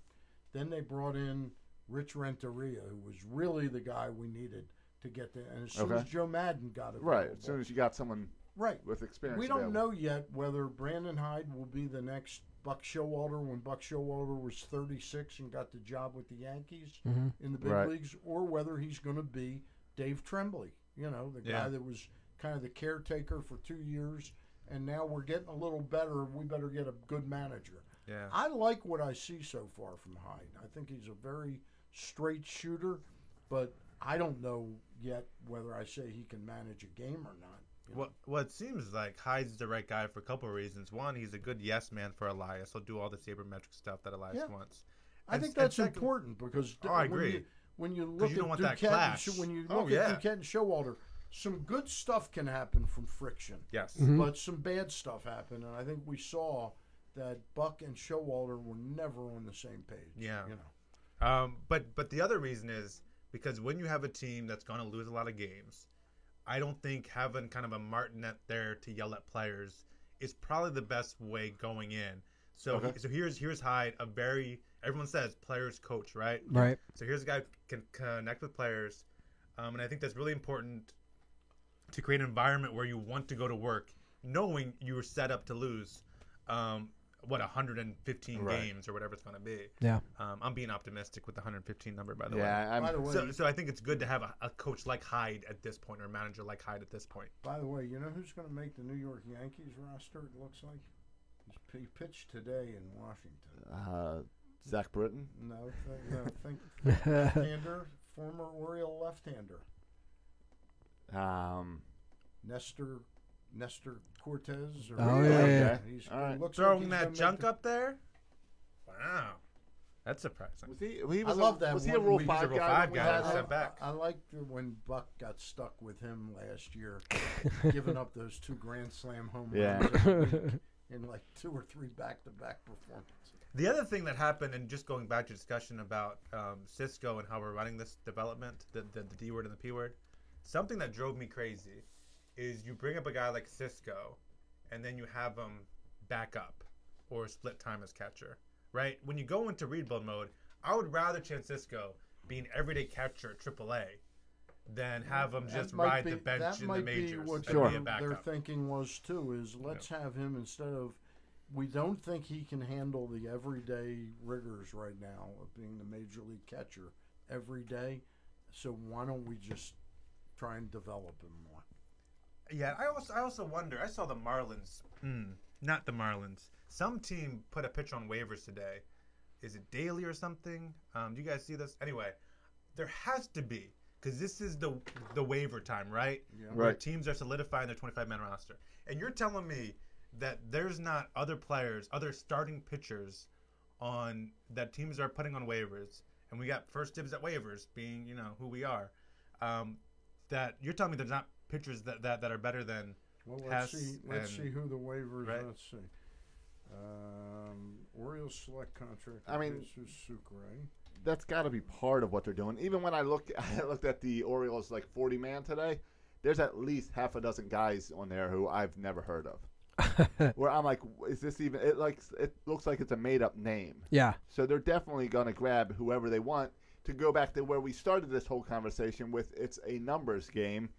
Then they brought in Rich Renteria, who was really the guy we needed to get there. And as soon as Joe Madden got it, Right. As soon as you got someone right, with experience. we don't available. know yet whether Brandon Hyde will be the next Buck Showalter when Buck Showalter was 36 and got the job with the Yankees in the big Right. leagues, or whether he's going to be Dave Tremblay, the Yeah. guy that was kind of the caretaker for 2 years, and now we're getting a little better. We better get a good manager. Yeah. I like what I see so far from Hyde. I think he's a very straight shooter, but I don't know yet whether I say he can manage a game or not. Well, it seems like Hyde's the right guy for a couple of reasons. One, he's a good yes man for Elias. He'll do all the sabermetric stuff that Elias Yeah. wants. I think And that's second- important because I agree. when you look you at don't want that Duquette, clash. when you Oh, look yeah. at Duquette and Showalter, some good stuff can happen from friction, Yes. but some bad stuff happened, and I think we saw that Buck and Showalter were never on the same page. Yeah. But the other reason is because when you have a team that's going to lose a lot of games, I don't think having kind of a martinet there to yell at players is probably the best way going in. So so here's Hyde, everyone says players coach, right? Right. So here's a guy who can connect with players, and I think that's really important to create an environment where you want to go to work, knowing you were set up to lose. 115 Right. games or whatever it's going to be. Yeah. I'm being optimistic with the 115 number, by the way. Yeah. By the way, So I think it's good to have a coach like Hyde at this point, or a manager like Hyde at this point. by the way, you know who's going to make the New York Yankees roster? It looks like he pitched today in Washington. Zach Britton. No, think left-hander, former Oriole left-hander, Nestor Cortez. Or Oh, yeah. He's All right. looks like Throwing he's that gonna make junk the- up there? Wow. That's surprising. Was he I love that Was he a one. Rule He was a 5 Rule guy? 5 when we guy. had Step him? back. I liked when Buck got stuck with him last year, giving up those 2 Grand Slam home Yeah. runs every week in like 2 or 3 back-to-back performances. The other thing that happened, and just going back to discussion about Cisco and how we're running this development, the D word and the P word, something that drove me crazy is you bring up a guy like Cisco, and then you have him back up or split time as catcher, right? When you go into rebuild mode, I would rather Chance Cisco be an everyday catcher at AAA than have him just That might ride be- the bench that in might the be majors what and Sure. be a their backup. thinking was too. Is let's have him instead of. We don't think he can handle the everyday rigors right now of being the major league catcher every day. So why don't we just try and develop him more? Yeah, I also wonder. I saw the Marlins, not the Marlins. Some team put a pitcher on waivers today. Is it Daly or something? Do you guys see this? Anyway, there has to be, because this is the waiver time, right? Yeah. Where Right. teams are solidifying their 25-man roster. And you're telling me that there's not other players, other starting pitchers on that teams are putting on waivers, and we got first dibs at waivers, being who we are. That you're telling me there's not pitchers that are better than. Well, Hess let's see who the waivers. Right. Let's see. Orioles select contract. I mean, Jesus Sucre. That's got to be part of what they're doing. Even when I looked at the Orioles 40-man today, there's at least half a dozen guys on there who I've never heard of. Where I'm like, is this even? It looks like it's a made up name. Yeah. So they're definitely going to grab whoever they want. To go back to where we started this whole conversation with, it's a numbers game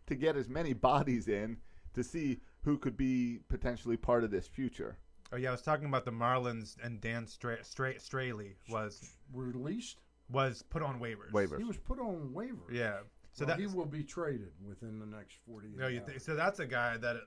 to get as many bodies in to see who could be potentially part of this future. Oh yeah, I was talking about the Marlins and Dan Straley was Released. put on waivers. Waivers. He was put on waivers. Yeah. So Well, that he will be traded within the next 48 hours. so that's a guy that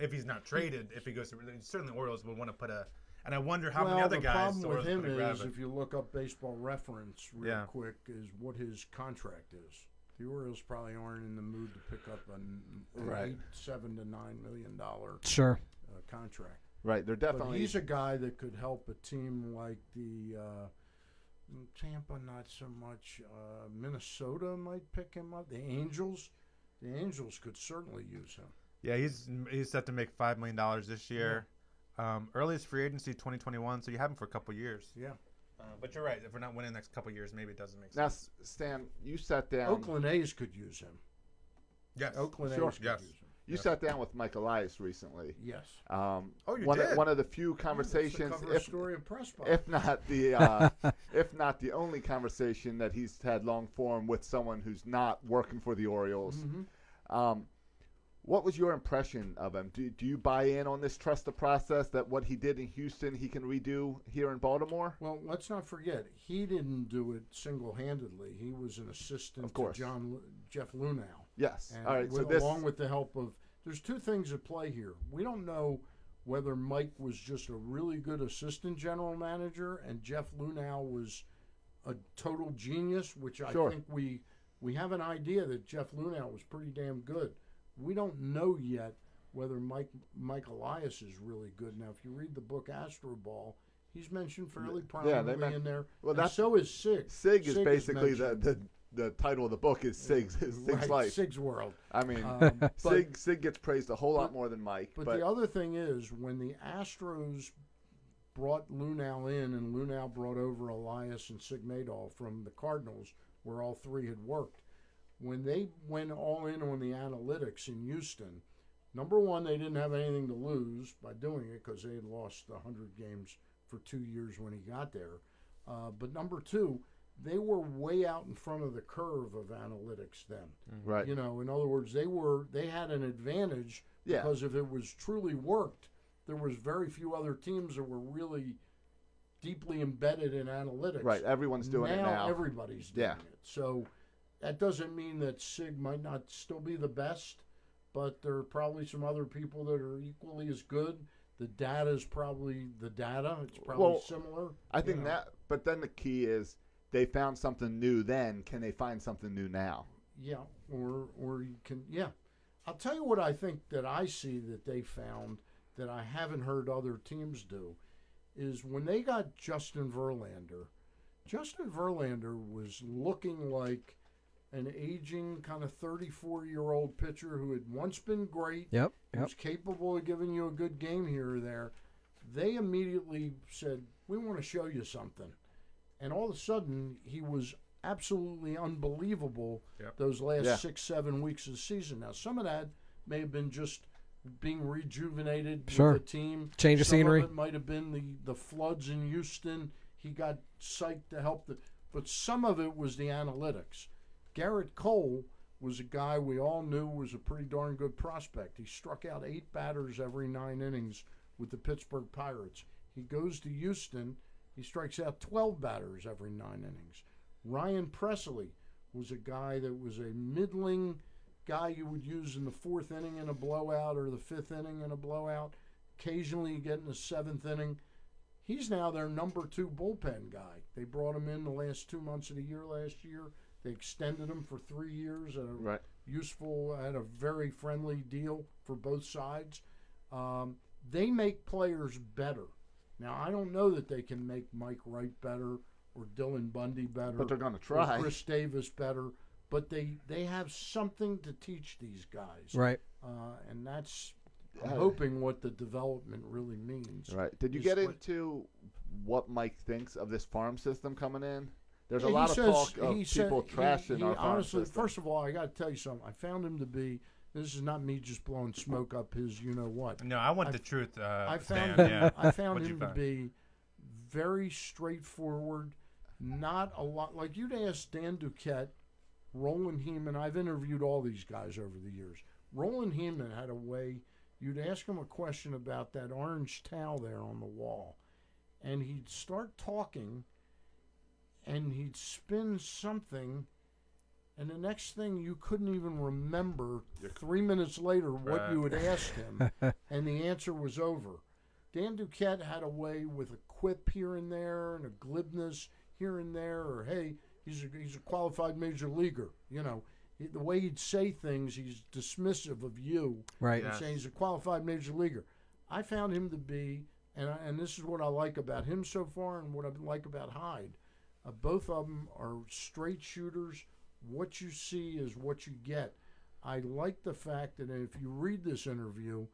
if he's not traded, if he goes to certainly Orioles would want to put a. And I wonder how many other guys the the problem with Orioles him would grab is, it. if you look up Baseball Reference real Yeah. quick, is what his contract is. The Orioles probably aren't in the mood to pick up an Right. $7 to $9 million Sure. contract. Right. They're But definitely. he's a guy that could help a team like the Tampa, not so much. Minnesota might pick him up. The Angels could certainly use him. Yeah, he's set to make $5 million this year. Earliest free agency 2021, so you have him for a couple years. Yeah. But you're right. If we're not winning the next couple years, maybe it doesn't make Now, sense. Stan, you sat down. Oakland A's could use him. Yes. Oakland Sure. A's could Yes. use him. You sat down with Mike Elias recently. Yes. you one did? One of the few conversations, That's the cover story of Press Box. if not the only conversation that he's had long form with someone who's not working for the Orioles. Mm-hmm. What was your impression of him? Do you buy in on this trust the process that what he did in Houston he can redo here in Baltimore? Well, let's not forget, he didn't do it single-handedly. He was an assistant Of course. to Jeff Lunau. Yes. And All right. So along with the help of, there's two things at play here. We don't know whether Mike was just a really good assistant general manager and Jeff Lunau was a total genius, which I Sure. think we have an idea that Jeff Lunau was pretty damn good. We don't know yet whether Mike Elias is really good. Now, if you read the book Astro Ball, he's mentioned fairly prominently in there. Well, and that's so is Sig. Sig is basically mentioned. the title of the book is Sig's Right, life. Sig's World. I mean, But Sig gets praised a whole lot more than Mike. But the other thing is, when the Astros brought Lunau in, and Lunau brought over Elias and Sig Madoff from the Cardinals, where all three had worked, when they went all in on the analytics in Houston, number one, they didn't have anything to lose by doing it because they had lost 100 games for 2 years when he got there. But number two, they were way out in front of the curve of analytics then. right. You know, in other words, they had an advantage Yeah. because if it was truly worked, there was very few other teams that were really deeply embedded in analytics. Right. Everyone's doing it now. Everybody's doing Yeah. it. So that doesn't mean that Sig might not still be the best, but there are probably some other people that are equally as good. The data is probably the data. It's probably similar. I think you know. that, but then the key is they found something new then. Can they find something new now? Yeah, or you can, yeah. I'll tell you what I think that I see that they found that I haven't heard other teams do is when they got Justin Verlander was looking like an aging kind of 34-year-old pitcher who had once been great, Yep. was capable of giving you a good game here or there. They immediately said, we want to show you something. And all of a sudden, he was absolutely unbelievable those last 6-7 weeks of the season. Now, some of that may have been just being rejuvenated with the team. Change of scenery. Some of it might have been the floods in Houston. He got psyched to help but some of it was the analytics. Garrett Cole was a guy we all knew was a pretty darn good prospect. He struck out 8 batters every 9 innings with the Pittsburgh Pirates. He goes to Houston. He strikes out 12 batters every 9 innings. Ryan Presley was a guy that was a middling guy you would use in the 4th inning in a blowout or the 5th inning in a blowout. Occasionally you get in the 7th inning. He's now their number 2 bullpen guy. They brought him in the last 2 months of the year last year. They extended him for 3 years at a Right. useful, at a very friendly deal for both sides. They make players better. Now, I don't know that they can make Mike Wright better or Dylan Bundy better. But they're going to or try. Chris Davis better. But they have something to teach these guys. Right. And that's, I'm hoping, what the development really means. Right. Did you Is get what- into what Mike thinks of this farm system coming in? There's a Yeah, lot he of says- talk of he people said- trashing he our farm honestly, system. first of all, I got to tell you something. I found him to be, this is not me just blowing smoke up his you-know-what. No, I want I- the truth. I Stan, found him, yeah. I found What'd you him to find? be very straightforward, not a lot. Like you'd ask Dan Duquette, Roland Heeman. I've interviewed all these guys over the years. Roland Heeman had a way. You'd ask him a question about that orange towel there on the wall, and he'd start talking, and he'd spin something, and the next thing you couldn't even remember 3 minutes later what Right. you had asked him, and the answer was over. Dan Duquette had a way with a quip here and there and a glibness here and there, or hey, he's a qualified major leaguer. You know, the way he'd say things, he's dismissive of you Right. and Yes. saying he's a qualified major leaguer. I found him to be, and this is what I like about him so far, and what I like about Hyde. Both of them are straight shooters. What you see is what you get. I like the fact that if you read this interview,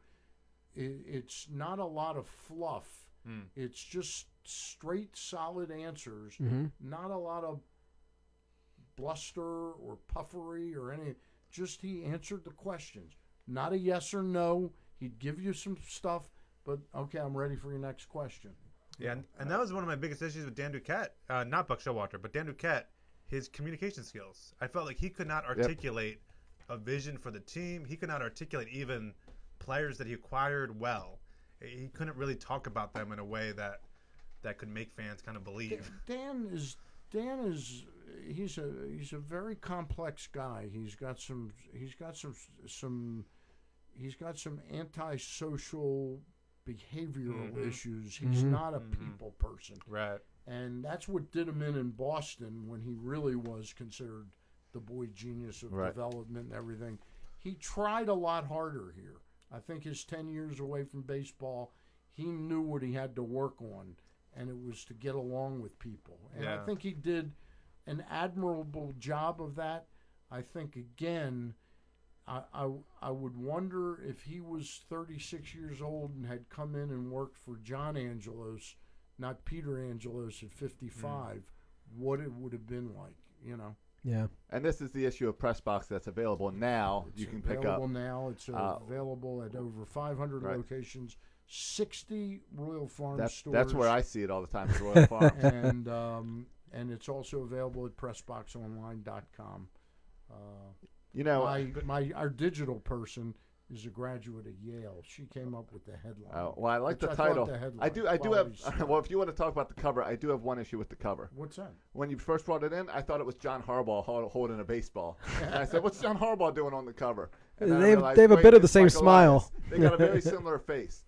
it's not a lot of fluff. It's just straight, solid answers. Mm-hmm. Not a lot of bluster or puffery or any. Just he answered the questions. Not a yes or no. He'd give you some stuff, but okay, I'm ready for your next question. Yeah, and that was one of my biggest issues with Dan Duquette. Not Buck Showalter, but Dan Duquette, his communication skills. I felt like he could not articulate a vision for the team. He could not articulate even players that he acquired well. He couldn't really talk about them in a way that could make fans kind of believe. Dan is he's a very complex guy. He's got some antisocial behavioral issues. He's not a people person. Right. And that's what did him in Boston when he really was considered the boy genius of development and everything. He tried a lot harder here. I think his 10 years away from baseball, he knew what he had to work on, and it was to get along with people. And I think he did an admirable job of that. I think, again, I would wonder if he was 36 years old and had come in and worked for John Angelos, not Peter Angelos at 55, what it would have been like, you know. Yeah. And this is the issue of Press Box that's available now. It's you can pick up. available now. It's available at over 500 locations, 60 Royal Farms stores. That's where I see it all the time at Royal Farms. And it's also available at PressBoxOnline.com. You know, Our digital person is a graduate of Yale. She came up with the headline. well, I like Which the I thought title. the headline, I do have. Quality Stuff. Well, if you want to talk about the cover, I do have one issue with the cover. What's that? When you first brought it in, I thought it was John Harbaugh holding a baseball. And I said, "What's John Harbaugh doing on the cover?" And then I realized, They have a wait, bit of the it's same Michael smile. Elias. They got a very similar face.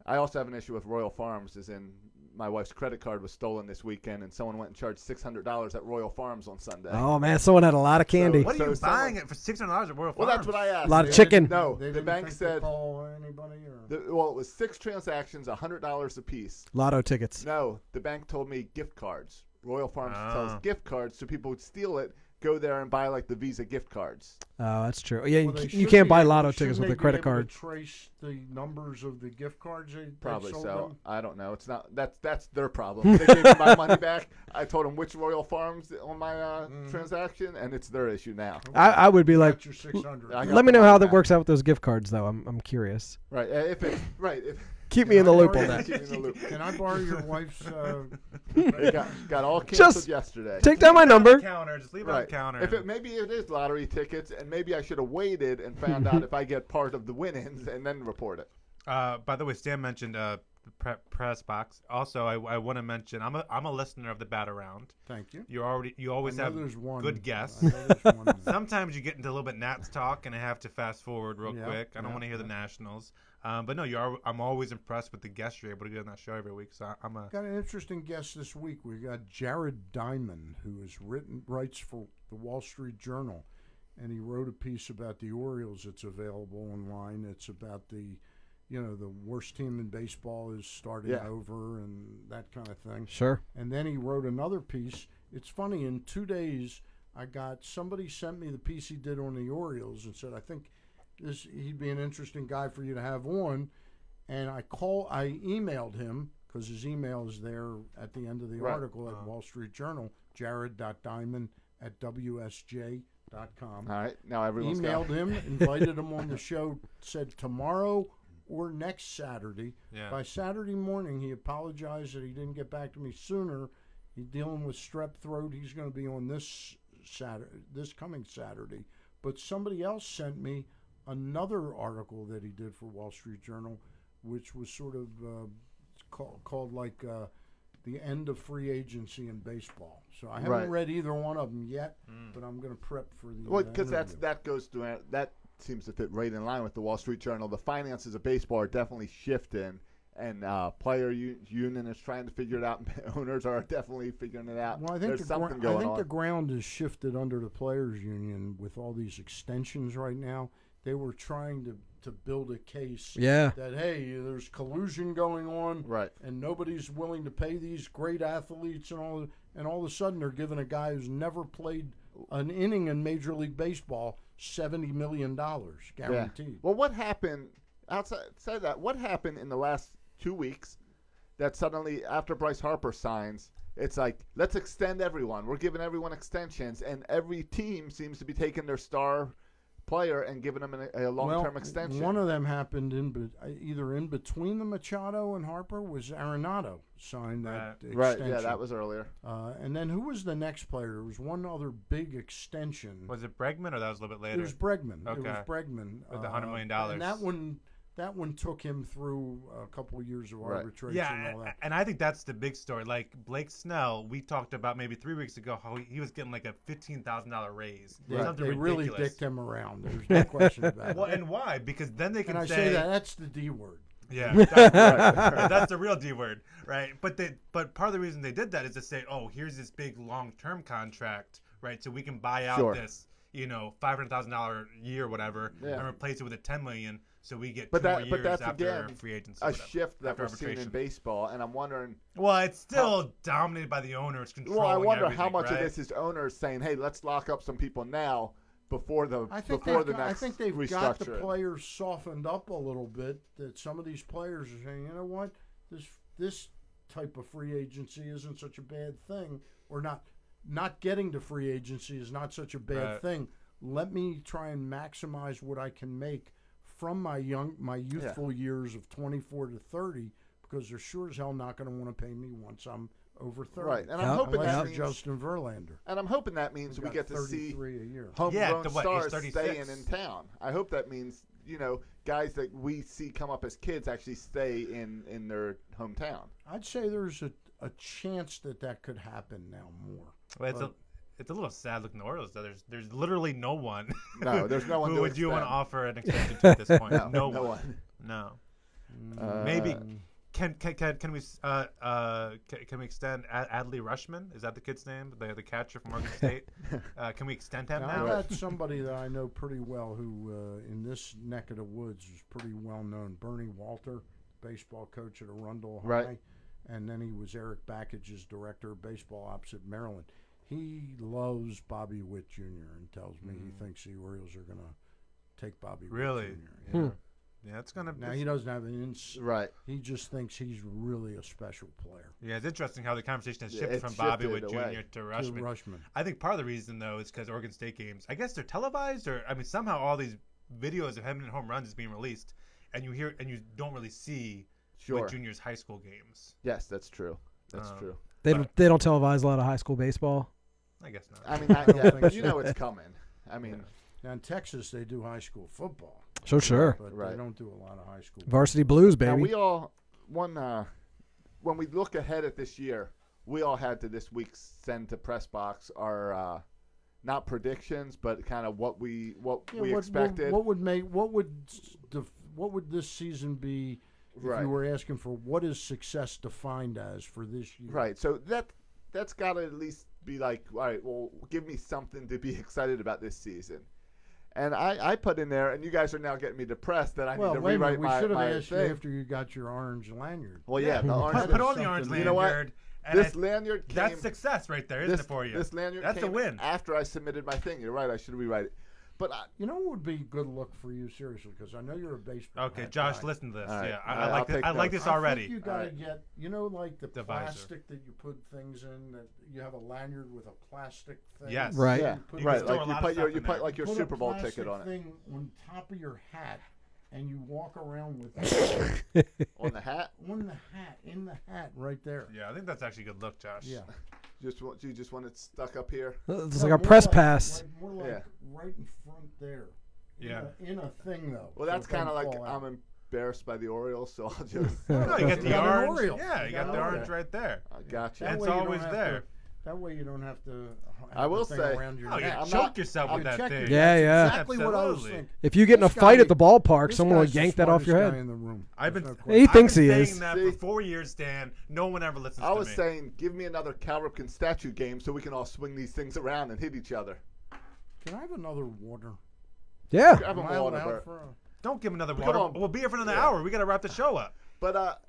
I also have an issue with Royal Farms, as in my wife's credit card was stolen this weekend, and someone went and charged $600 at Royal Farms on Sunday. Oh man, someone had a lot of candy. What are you So buying it for $600 at Royal Farms? Well, that's what I asked. A lot of They chicken. didn't- No, They the didn't bank think to said. call anybody or Well, it was 6 transactions, $100 a piece. Lotto tickets. No, the bank told me gift cards. Royal Farms Oh. sells gift cards, so people would steal it, go there and buy like the Visa gift cards. Oh, that's true. Yeah, Well, they you should can't be buy able- lotto shouldn't tickets with they a be credit able card. to trace the numbers of the gift cards they Probably sold so. them? I don't know. It's not. That's their problem. They gave me my money back. I told them which Royal Farms on my transaction, and it's their issue now. I would be like, Got your 600. I got let me the know money how that back. works out with those gift cards, though. I'm curious. Right. If it's right. If Keep me in the I loop borrow on your- that. keep me in the loop. Can I borrow your wife's? It got all canceled Just yesterday. Take down my Leave it on the number. counter. Just leave it on Right. the counter. If it maybe it is lottery tickets, and maybe I should have waited and found out if I get part of the win-ins and then report it. By the way, Stan mentioned press box. Also, I want to mention I'm a listener of the Bat Around. Thank you. You always I know have there's one. good guests. I know there's one there. Sometimes you get into a little bit Nats talk, and I have to fast forward real Yeah, quick. I don't yeah, want to hear the yeah. Nationals. But no, I'm always impressed with the guests you're able to get on that show every week. So I'm a Got an interesting guest this week. We got Jared Diamond, who writes for the Wall Street Journal, and he wrote a piece about the Orioles. It's available online. It's about the worst team in baseball is starting over and that kind of thing. Sure. And then he wrote another piece. It's funny, in 2 days, somebody sent me the piece he did on the Orioles and said, I think he'd be an interesting guy for you to have on. And I emailed him, because his email is there at the end of the article at Wall Street Journal, jared.diamond@wsj.com. All right, now everyone's Emailed him, invited him on the show, said tomorrow or next Saturday. Yeah. By Saturday morning, he apologized that he didn't get back to me sooner. He's dealing with strep throat. He's going to be on this coming Saturday. But somebody else sent me another article that he did for Wall Street Journal, which was sort of called like the end of free agency in baseball. So I haven't read either one of them yet, but I'm going to prep for the because that goes to that seems to fit right in line with the Wall Street Journal. The finances of baseball are definitely shifting, and player union is trying to figure it out, and owners are definitely figuring it out. Well, I think There's something going on. the ground is shifted under the players union with all these extensions right now. They were trying to build a case that, hey, there's collusion going on, and nobody's willing to pay these great athletes and all of a sudden they're giving a guy who's never played an inning in Major League Baseball $70 million guaranteed. Yeah. Well, what happened outside that? What happened in the last 2 weeks that suddenly, after Bryce Harper signs, it's like, let's extend everyone. We're giving everyone extensions, and every team seems to be taking their star player and giving them a long-term extension. One of them happened either in between the Machado and Harper was Arenado signed that extension. Right, yeah, that was earlier. And then who was the next player? There was one other big extension. Was it Bregman, or that was a little bit later? It was Bregman. Okay. It was Bregman. With the $100 million. And that one took him through a couple of years of arbitration and all that. And I think that's the big story. Like Blake Snell, we talked about maybe 3 weeks ago how he was getting like a $15,000 raise. They Something really ridiculous. dicked him around. There's no question about it. Well, and why? Because then they can and I say that's the D word. Yeah, that's the real D word, right? But part of the reason they did that is to say, oh, here's this big long-term contract, right? So we can buy out this, $500,000 a year, whatever, and replace it with a $10 million. So we get 2 more years that's after again free agency. A shift that we're seeing in baseball, and I'm wondering. Well, it's still dominated by the owners controlling. Well, I wonder how everything, much right? of this is owners saying, "Hey, let's lock up some people now before the I next think they've restructure." got the players softened up a little bit. That some of these players are saying, you know what, this type of free agency isn't such a bad thing, or not getting to free agency is not such a bad thing. Let me try and maximize what I can make from my youthful years of 24 to 30, because they're sure as hell not going to want to pay me once I'm over 30. Right, and I'm hoping that means Justin Verlander. And I'm hoping that means we get to see 33 a year. homegrown stars staying in town. I hope that means guys that we see come up as kids actually stay in their hometown. I'd say there's a chance that could happen now more. Well, it's a little sad looking the Orioles. Though. There's literally no one. No, there's no one. Who would you want to offer an extension to at this point? No one. No. Maybe can we extend Adley Rushman? Is that the kid's name? The catcher from Oregon State. Can we extend him now? I got somebody that I know pretty well who in this neck of the woods is pretty well known. Bernie Walter, baseball coach at Arundel High, and then he was Eric Backage's director of baseball ops at Maryland. He loves Bobby Witt Jr. and tells me he thinks the Orioles are going to take Bobby Witt Jr. Yeah. Yeah, it's going to. Now he doesn't have an right. He just thinks he's really a special player. Yeah, it's interesting how the conversation has shifted from Bobby Witt Jr. to Rushman. I think part of the reason though is because Oregon State games, I guess they're televised, or somehow all these videos of him in home runs is being released, and you don't really see Witt Jr.'s high school games. Yes, that's true. That's true. They don't televise a lot of high school baseball. I guess not. I mean, it's coming. I mean, now in Texas they do high school football. Sure. But they don't do a lot of high school. Varsity Blues, baby. Now when we look ahead at this year, we all had to this week send to Press Box our not predictions, but kind of what we expected. What would this season be if you were asking for what is success defined as for this year? Right. So that's got to at least be like, all right, well, give me something to be excited about this season. And I put in there, and you guys are now getting me depressed that I need to rewrite my thing. We should have asked you after you got your orange lanyard. Well, yeah, the orange. Put on the orange lanyard. You know what? And this lanyard came. That's success right there, isn't it, for you? This lanyard that's came a win. After I submitted my thing. You're right. I should rewrite it. But you know what would be a good look for you, seriously, because I know you're a baseball. Okay, Josh, guy. listen to this. Right. Yeah, I like this already. I think you gotta get, like the Divisor. plastic that you put things in. That you have a lanyard with a plastic thing. Yes. Right. yeah, You right. store a Like lot of you stuff put like your put Super a Bowl plastic ticket on it. thing on top of your hat, and you walk around with it On the hat. on the hat, in the hat, right there. Yeah, I think that's actually a good look, Josh. Yeah. You just want it stuck up here. It's No, like a more press pass. More like Yeah. right in front there. Yeah. In a thing though. Well, so that's it doesn't kind of like fall out. I'm embarrassed by the Orioles, so I'll just. No, you got the got an orange. Oriole. Yeah, you You got got the an orange Oriole. right there. I gotcha. That It's way you don't always have there. That way you don't have to. Have I will the thing say- around your Oh, you neck. I'm choke not- yourself with that check thing. your- Yeah, that's yeah. Exactly what I was Absolutely. thinking. If you get in a This fight guy- at the ballpark, This someone will guy's the yank that off your smartest guy head. in the room. I've been, There's no He I've thinks been he saying is. that See? for 4 years, Dan. No one ever listens I to was me. saying, give me another Cal Ripken statue game so we can all swing these things around and hit each other. Can I have another water? Yeah. Have Am a I water, allowed Bert. for a... Don't give him another Come water. on. We'll be here for another Yeah. hour. We got to wrap the show up. But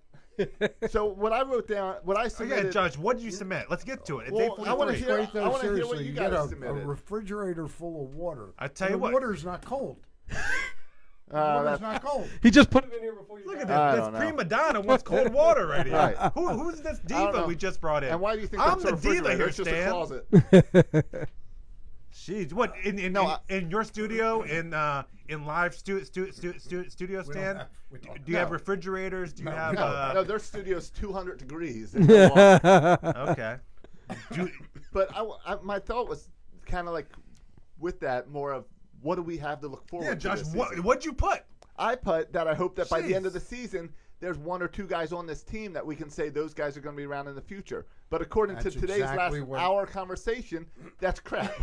so what I wrote down, what I Oh, submitted. yeah, Judge, what did you submit? Let's get to it. It's Well, 8:43. I wanna It's hear- great, though, I wanna hear what seriously. you get guys a submitted. refrigerator full of water. I tell And you the what. water's not cold. The That's- water's not cold. He just put it in here before you Look at I this. don't This know. prima donna wants cold water right here. Right. Who's this I don't diva know. we just brought in? And why do you think I'm that's the a diva refrigerator? here, It's just a Stan. closet. Jeez, what in your studio in live studio stand? Do you have refrigerators? Do you have? No, their studio's 200 degrees. There's no wall. Okay. But my thought was kind of like with that more of what do we have to look forward Yeah, to Josh, this what season? what'd you put? I put that I hope that by the end of Jeez. the season, there's one or two guys on this team that we can say those guys are going to be around in the future. But according That's to today's exactly last what- hour conversation, that's crap.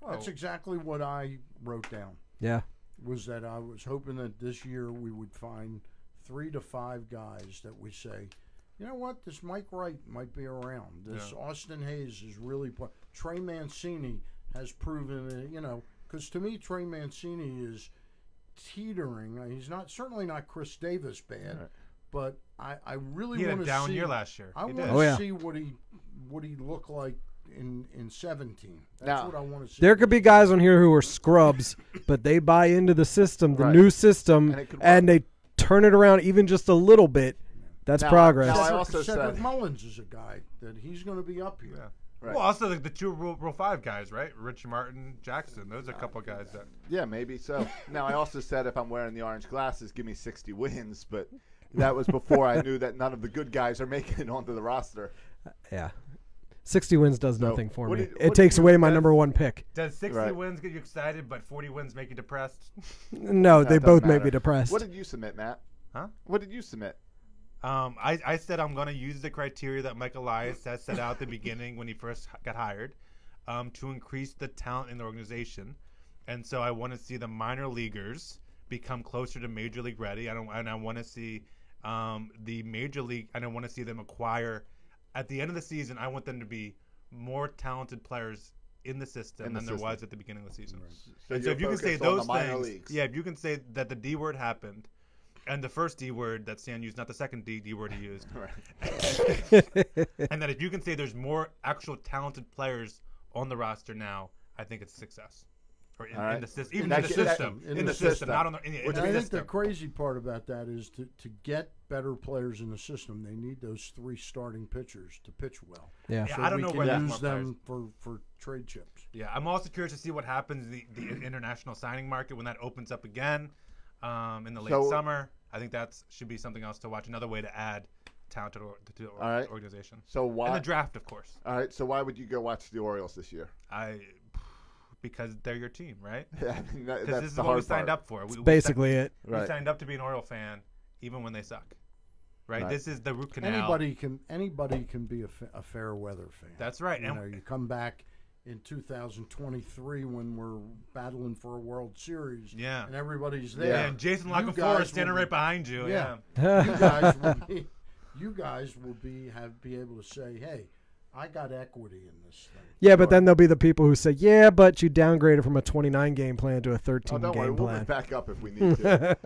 That's exactly what I wrote down. Yeah. Was that I was hoping that this year we would find 3 to 5 guys that we say, you know what, this Mike Wright might be around. This Austin Hayes is really Trey Mancini has proven it, because to me Trey Mancini is teetering. He's certainly not Chris Davis bad, Right. but I really He had want a to down see. year last year. I He want did. to Oh, yeah. see what he looked like in 17. That's Now, what I want to see. There could be guys on here who are scrubs, but they buy into the system, the Right. new system, And it could and they turn it around even just a little bit. That's Now- progress. now I Cedric, also Cedric said- Mullins is a guy that he's going to be up here. Yeah. Right. Well, also the two Rule 5 guys, right? Rich Martin, Jackson. Those are a couple guys that. Yeah, maybe so. Now, I also said if I'm wearing the orange glasses, give me 60 wins, but that was before I knew that none of the good guys are making it onto the roster. Yeah. 60 wins does So, nothing for what me. did- It what takes did you away my guys- number one pick. Does 60 Right. wins get you excited, but 40 wins make you depressed? No, they it doesn't both make matter. me depressed. What did you submit, Matt? Huh? What did you submit? I said I'm going to use the criteria that Mike Elias has set out at the beginning when he first got hired to increase the talent in the organization. And so I want to see the minor leaguers become closer to major league ready. I want to see the major league. I don't want to see them acquire. At the end of the season, I want them to be more talented players in the system than there was at the beginning of the season. So And so you're if you can say focused on those the minor things, leagues. yeah, if you can say that the D word happened, and the first D word that Stan used, not the second D word he used, and that if you can say there's more actual talented players on the roster now, I think it's success. Or in, All right. in the system, even That in the ca- that- system, in in the the system, system. not on the in And the I think the system. crazy part about that is to get better players in the system, they need those 3 starting pitchers to pitch well. Yeah. Yeah, So I don't we know can where there's use more them for trade chips. Yeah, I'm also curious to see what happens in the international signing market when that opens up again in the late So- summer. I think that should be something else to watch. Another way to add talent to the All right. organization. So And why? the draft, of course. All right. So why would you go watch the Orioles this year? Because they're your team, right? I mean, Because that's this is the what we hard signed part. up for. We Basically it. we Right. signed up to be an Oriole fan, even when they suck. right? Right. This is the root canal. Anybody can be a fair weather fan. That's right. You know, you come back in 2023 when we're battling for a World Series. Yeah. And everybody's there. Yeah, and Jason You Lockefour guys is standing will right be- behind you. Yeah. Yeah. You guys will be able to say, hey, I got equity in this thing. Yeah, but then there'll be the people who say, yeah, but you downgraded from a 29 game plan to a 13 don't worry, game we'll plan. move back up if we need to.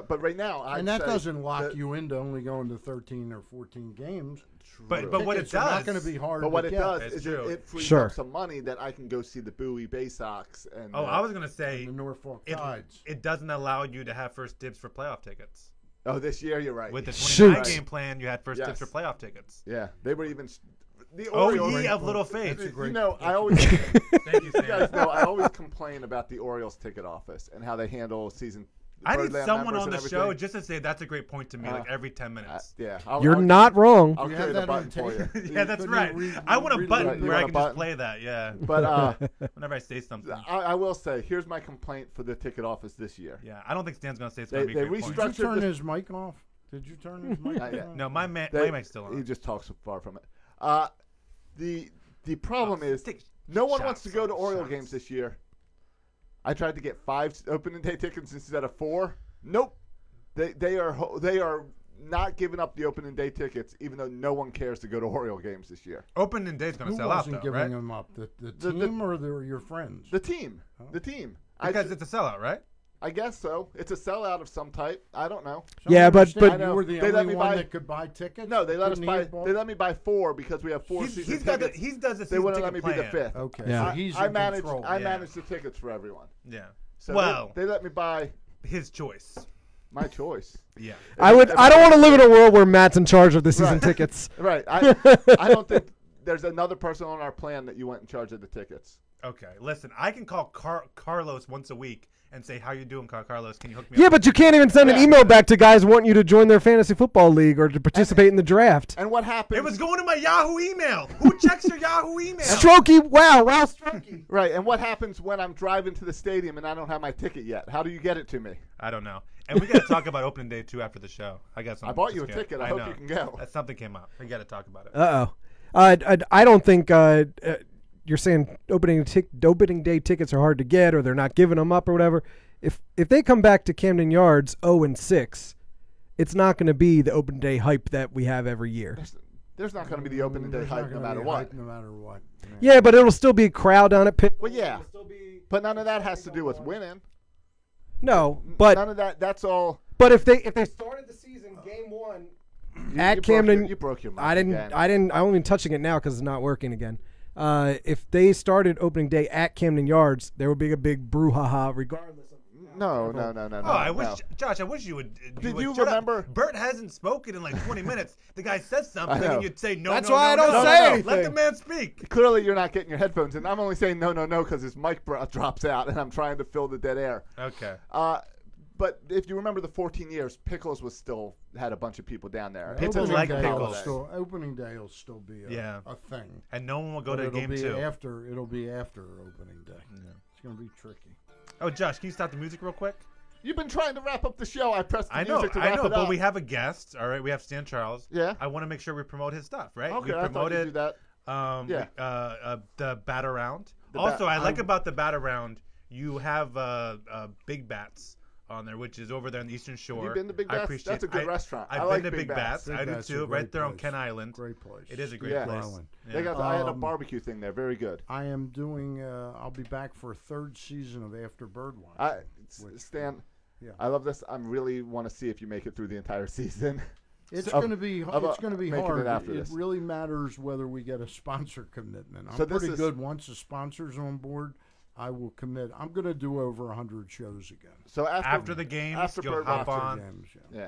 but right now, And that doesn't lock you into only going to 13 or 14 games. But what it Tickets are not does, going to be hard But to what it get. does That's is true. it frees Sure. up some money that I can go see the Bowie Bay Sox. And Oh, I was gonna say The Norfolk Tides. it doesn't allow you to have first dibs for playoff tickets. this year you're right. With the Shoot. 29 game plan, you had first Yes. dibs for playoff tickets. Yeah, they were even the Oh, Orioles. ye of little faith. That's a great- You know, I always Thank you, you guys Sam. know I always complain about the Orioles ticket office and how they handle season. I need Birdland someone members on the and show everything. just to say that's a great point to me, like every 10 minutes. Yeah, You're not wrong. I'll You carry have the that on button for you. tape? Yeah, that's Couldn't right. you I want a read button it? You where I want can a just button? play that. Yeah. But Whenever I say something. I will say, here's my complaint for the ticket office this year. Yeah, I don't think Stan's gonna say it's They- gonna be a they great restructured- point. Did you turn this- his mic off? Did you turn his mic Not yet. off? No, my They- mic's still on. He just talks so far from it. The problem is Take no one shots, wants to go to Oriole shots. games this year. I tried to get 5 opening day tickets instead of 4. Nope. They are not giving up the opening day tickets, even though no one cares to go to Oriole games this year. Opening day's gonna Who sell out wasn't though, giving right? him up? The The- team or your friends? The team. Because it's a sellout, right? I guess so. It's a sellout of some type. I don't know. So Yeah, I but- understand but- you were the They let only me one buy- that could buy tickets. No, they let us Couldn't buy. he have bought- They let me buy 4 because we have 4 season He's got tickets. he does the They season wouldn't let ticket me be the plan. 5th. Okay, Yeah. so he's I in manage. control. I Yeah. manage the tickets for everyone. Yeah. So Well, they let me buy his choice. my choice. Yeah. I don't want to live in a world where Matt's in charge of the season Right. tickets. Right. I don't think there's another person on our plan that you went in charge of the tickets. Okay. Listen, I can call Carlos once a week and say, "How you doing, Carlos? Can you hook me Yeah, up?" but you can't even send an Yeah. email back to guys wanting you to join their fantasy football league or to participate in the draft. And what happened? It was going to my Yahoo email. Who checks your Yahoo email? Strokey, wow, Strokey. right. And what happens when I'm driving to the stadium and I don't have my ticket yet? How do you get it to me? I don't know. And we got to talk about opening day too after the show. I got something. I bought you a just ticket. I I hope know. you can go. Something came up. We got to talk about it. I don't think you're saying opening day tickets are hard to get or they're not giving them up or whatever. If they come back to Camden Yards 0-6, it's not going to be the open day hype that we have every year. There's not going to be the opening day There's not hype no gonna matter be what. hype no matter what. Yeah, but it'll still be a crowd down at Pitt. Well, yeah. But none of that has to do with winning. No, but None of that. That's all. but if they started the season game 1 at you Camden, you broke your mic I'm only touching it now because it's not working again. If they started opening day at Camden Yards, there would be a big brouhaha regardless of. No. Oh, I wish, Josh. I wish you would. Did would you shut up. remember- Bert hasn't spoken in like 20 minutes. The guy says something, know. and you'd say no. That's no, why no, I don't no, say no, no. anything. Let the man speak. Clearly, you're not getting your headphones in. I'm only saying no because his mic drops out, and I'm trying to fill the dead air. Okay. But if you remember the 14 years, Pickles was still had a bunch of people down there. Pickles It's a like holiday. pickles. Opening day will still be a thing. And no one will go But to it'll game be 2. It'll be after opening day. It's going to be tricky. Oh, Josh, can you stop the music real quick? You've been trying to wrap up the show. I pressed the music to I wrap know, it but up. we have a guest. All right, we have Stan Charles. Yeah. I want to make sure we promote his stuff, right? Okay, we I thought you'd do promoted that. the bat around. The Also, bat- I like about the bat around, you have Big Bats on there, which is over there on the Eastern Shore. You've been to Big I Bats? appreciate That's a good I- restaurant. I I've like been to Big Big Bats. Bats. Big I do Bats is too, a right great there on place. Ken Island. Great place. It is a great Yeah. place. Island. Yeah. They got. I had a barbecue thing there. Very good. I am doing. I'll be back for a 3rd season of After Birdwatch. Stan, yeah. I love this. I really want to see if you make it through the entire season. It's Of- going to be. of, It's going to be making hard. it after It this. really matters whether we get a sponsor commitment. I'm So this pretty is- good once the sponsor's on board. I will commit. I'm going to do over 100 shows again. So After the games, after you'll Bird hop Watch on. Games, yeah. Yeah.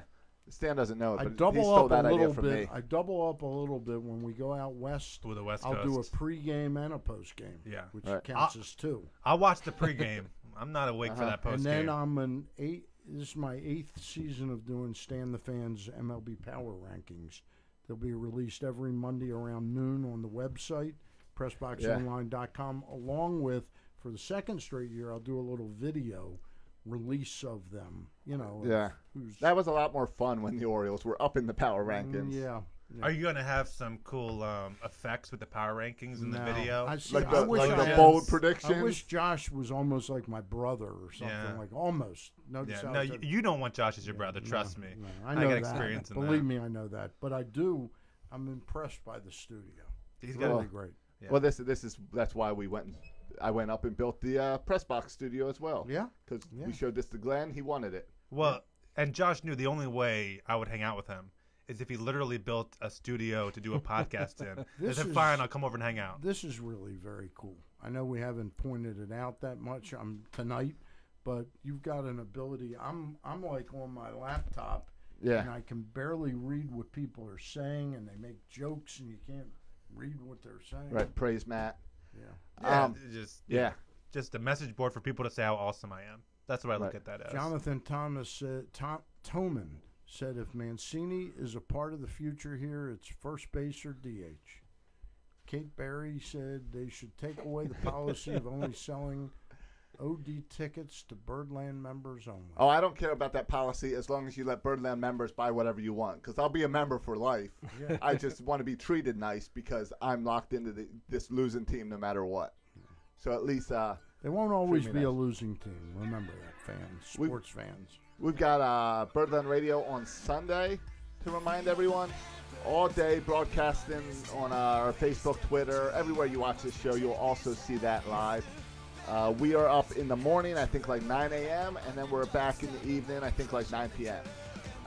Stan doesn't know it, I but he double stole up that a idea little from bit. me. I double up a little bit when we go out west. With the West I'll do a Coast. pregame and a postgame. Yeah. which Right. counts as 2. I'll watch the pregame. I'm not awake for that And postgame. then I'm an 8. This is my 8th season of doing Stan the Fans MLB Power Rankings. They'll be released every Monday around noon on the website, PressBoxOnline.com, along with, for the 2nd straight year, I'll do a little video release of them. You know. of Yeah. Who's, That was a lot more fun when the Orioles were up in the power rankings. Yeah. Are you going to have some cool effects with the power rankings in the No. video? I see, Like I the, wish like I the had- bold I predictions. wish Josh was almost like my brother or something. Yeah. Like almost. Notice Yeah, how no, I said- you don't want Josh as your brother. No, Trust me. no, I I know got that. experience in Believe that. me, I know that. But I do. I'm impressed by the studio. He's It's got really great. Yeah. Well, that's why I went up and built the press box studio as well. Yeah. Because Yeah. we showed this to Glenn, he wanted it. Well, and Josh knew the only way I would hang out with him is if he literally built a studio to do a podcast in. I This said, is- fine, I'll come over and hang out. This is really very cool. I know we haven't pointed it out that much tonight, but you've got an ability. I'm like on my laptop, and Yeah. I can barely read what people are saying, and they make jokes, and you can't read what they're saying. Right. Praise Matt. Yeah. Yeah, Yeah. just a message board for people to say how awesome I am. That's what I look Right. at that as. Jonathan Thomas said, Toman said, if Mancini is a part of the future here, it's first base or DH. Kate Berry said they should take away the policy of only selling OD tickets to Birdland members only. Oh, I don't care about that policy as long as you let Birdland members buy whatever you want. Because I'll be a member for life. Yeah. I just want to be treated nice because I'm locked into this losing team no matter what. So at least They won't always me be a nice. losing team. Remember that, fans, We- sports fans. we've got Birdland Radio on Sunday to remind everyone. All day broadcasting on our Facebook, Twitter, everywhere you watch this show. You'll also see that live. We are up in the morning, I think like 9 a.m., and then we're back in the evening, I think like 9 p.m.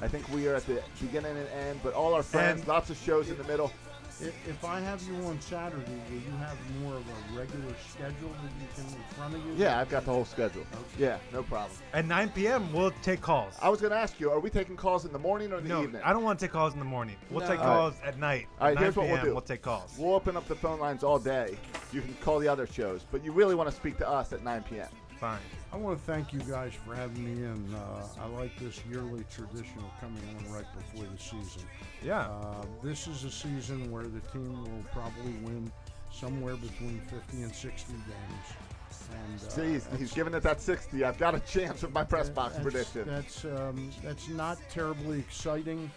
I think we are at the beginning and end, but all our friends, And- lots of shows in the middle. If I have you on Saturday, will you have more of a regular schedule that you can in front of you? Yeah, I've got the whole schedule. Yeah, no problem. At 9 p.m., we'll take calls. I was going to ask you, are we taking calls in the morning or in the No, evening? I don't want to take calls in the morning. We'll No. take All right. calls at night. All right, 9 here's what we'll p.m., do. We'll take calls. We'll open up the phone lines all day. You can call the other shows, but you really want to speak to us at 9 p.m. Fine. I want to thank you guys for having me in. I like this yearly tradition of coming on right before the season. Yeah. This is a season where the team will probably win somewhere between 50 and 60 games. And Jeez, he's giving it that 60. I've got a chance with my press box prediction. That's not terribly exciting,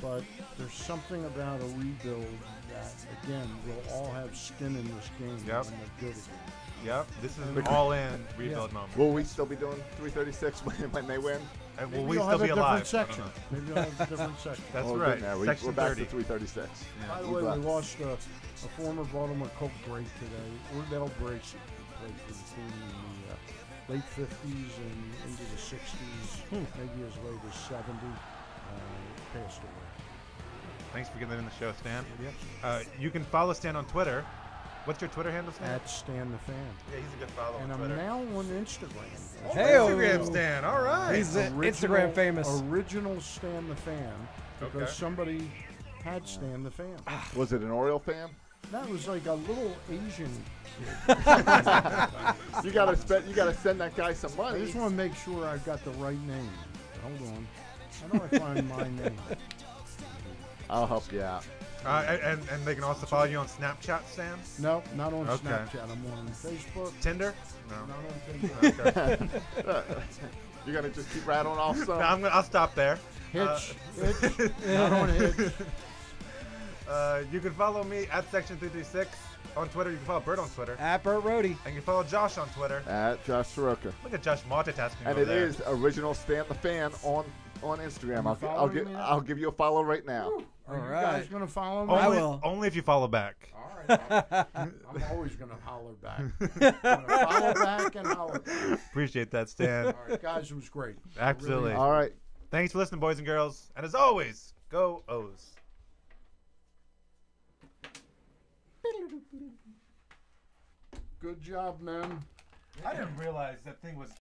but there's something about a rebuild that, again, we'll all have skin in this game Yep. when they're good again. Yep. This is an all-in rebuild Yeah. moment. Will we still be doing 336 when they win? And Maybe will we you'll still have be a alive? different I don't section. know. Maybe you'll have a different section. That's Oh, right. good. Now Section we're back 30. to 336. By the We're way, back. we lost a former Baltimore Colt great today, Ordell Bracy, who played for the team in the late 50s and into the 60s, maybe as late as 70. Passed away. Thanks for getting in the show, Stan. Yep. You can follow Stan on Twitter. What's your Twitter handle, Stan? At Stan the Fan. Yeah, he's a good follow And on I'm Twitter. now on Instagram. Hey-o. Instagram Stan. All right. He's Instagram famous. Original Stan the Fan, because Okay. somebody had Stan the Fan. Was it an Oriole fan? That was like a little Asian kid. You gotta send that guy some I money. just want to make sure I've got the right name. Hold on. How do I find my name? I'll help you out. And they can also follow you on Snapchat, Stan? No, not on Okay. Snapchat. I'm on Facebook. Tinder? Not No. on Facebook. Okay. You're gonna just keep rattling off some. No, I'll stop there. Hitch. Not on Hitch. You can follow me at Section 336 on Twitter. You can follow Bert on Twitter. At Bert Rohde. And you can follow Josh on Twitter. At Josh Soroka. Look at Josh multitasking And over it there. is original Stan the Fan on Instagram. You following me now? I'll give you a follow right now. Are you All guys right. going to follow me? I Only, will. only if you follow back. All right. I'm always going to holler back. I'm gonna follow back and holler back. Appreciate that, Stan. All right, guys, it was great. Absolutely. Really- All right. Thanks for listening, boys and girls. And as always, go O's. Good job, man. I didn't realize that thing was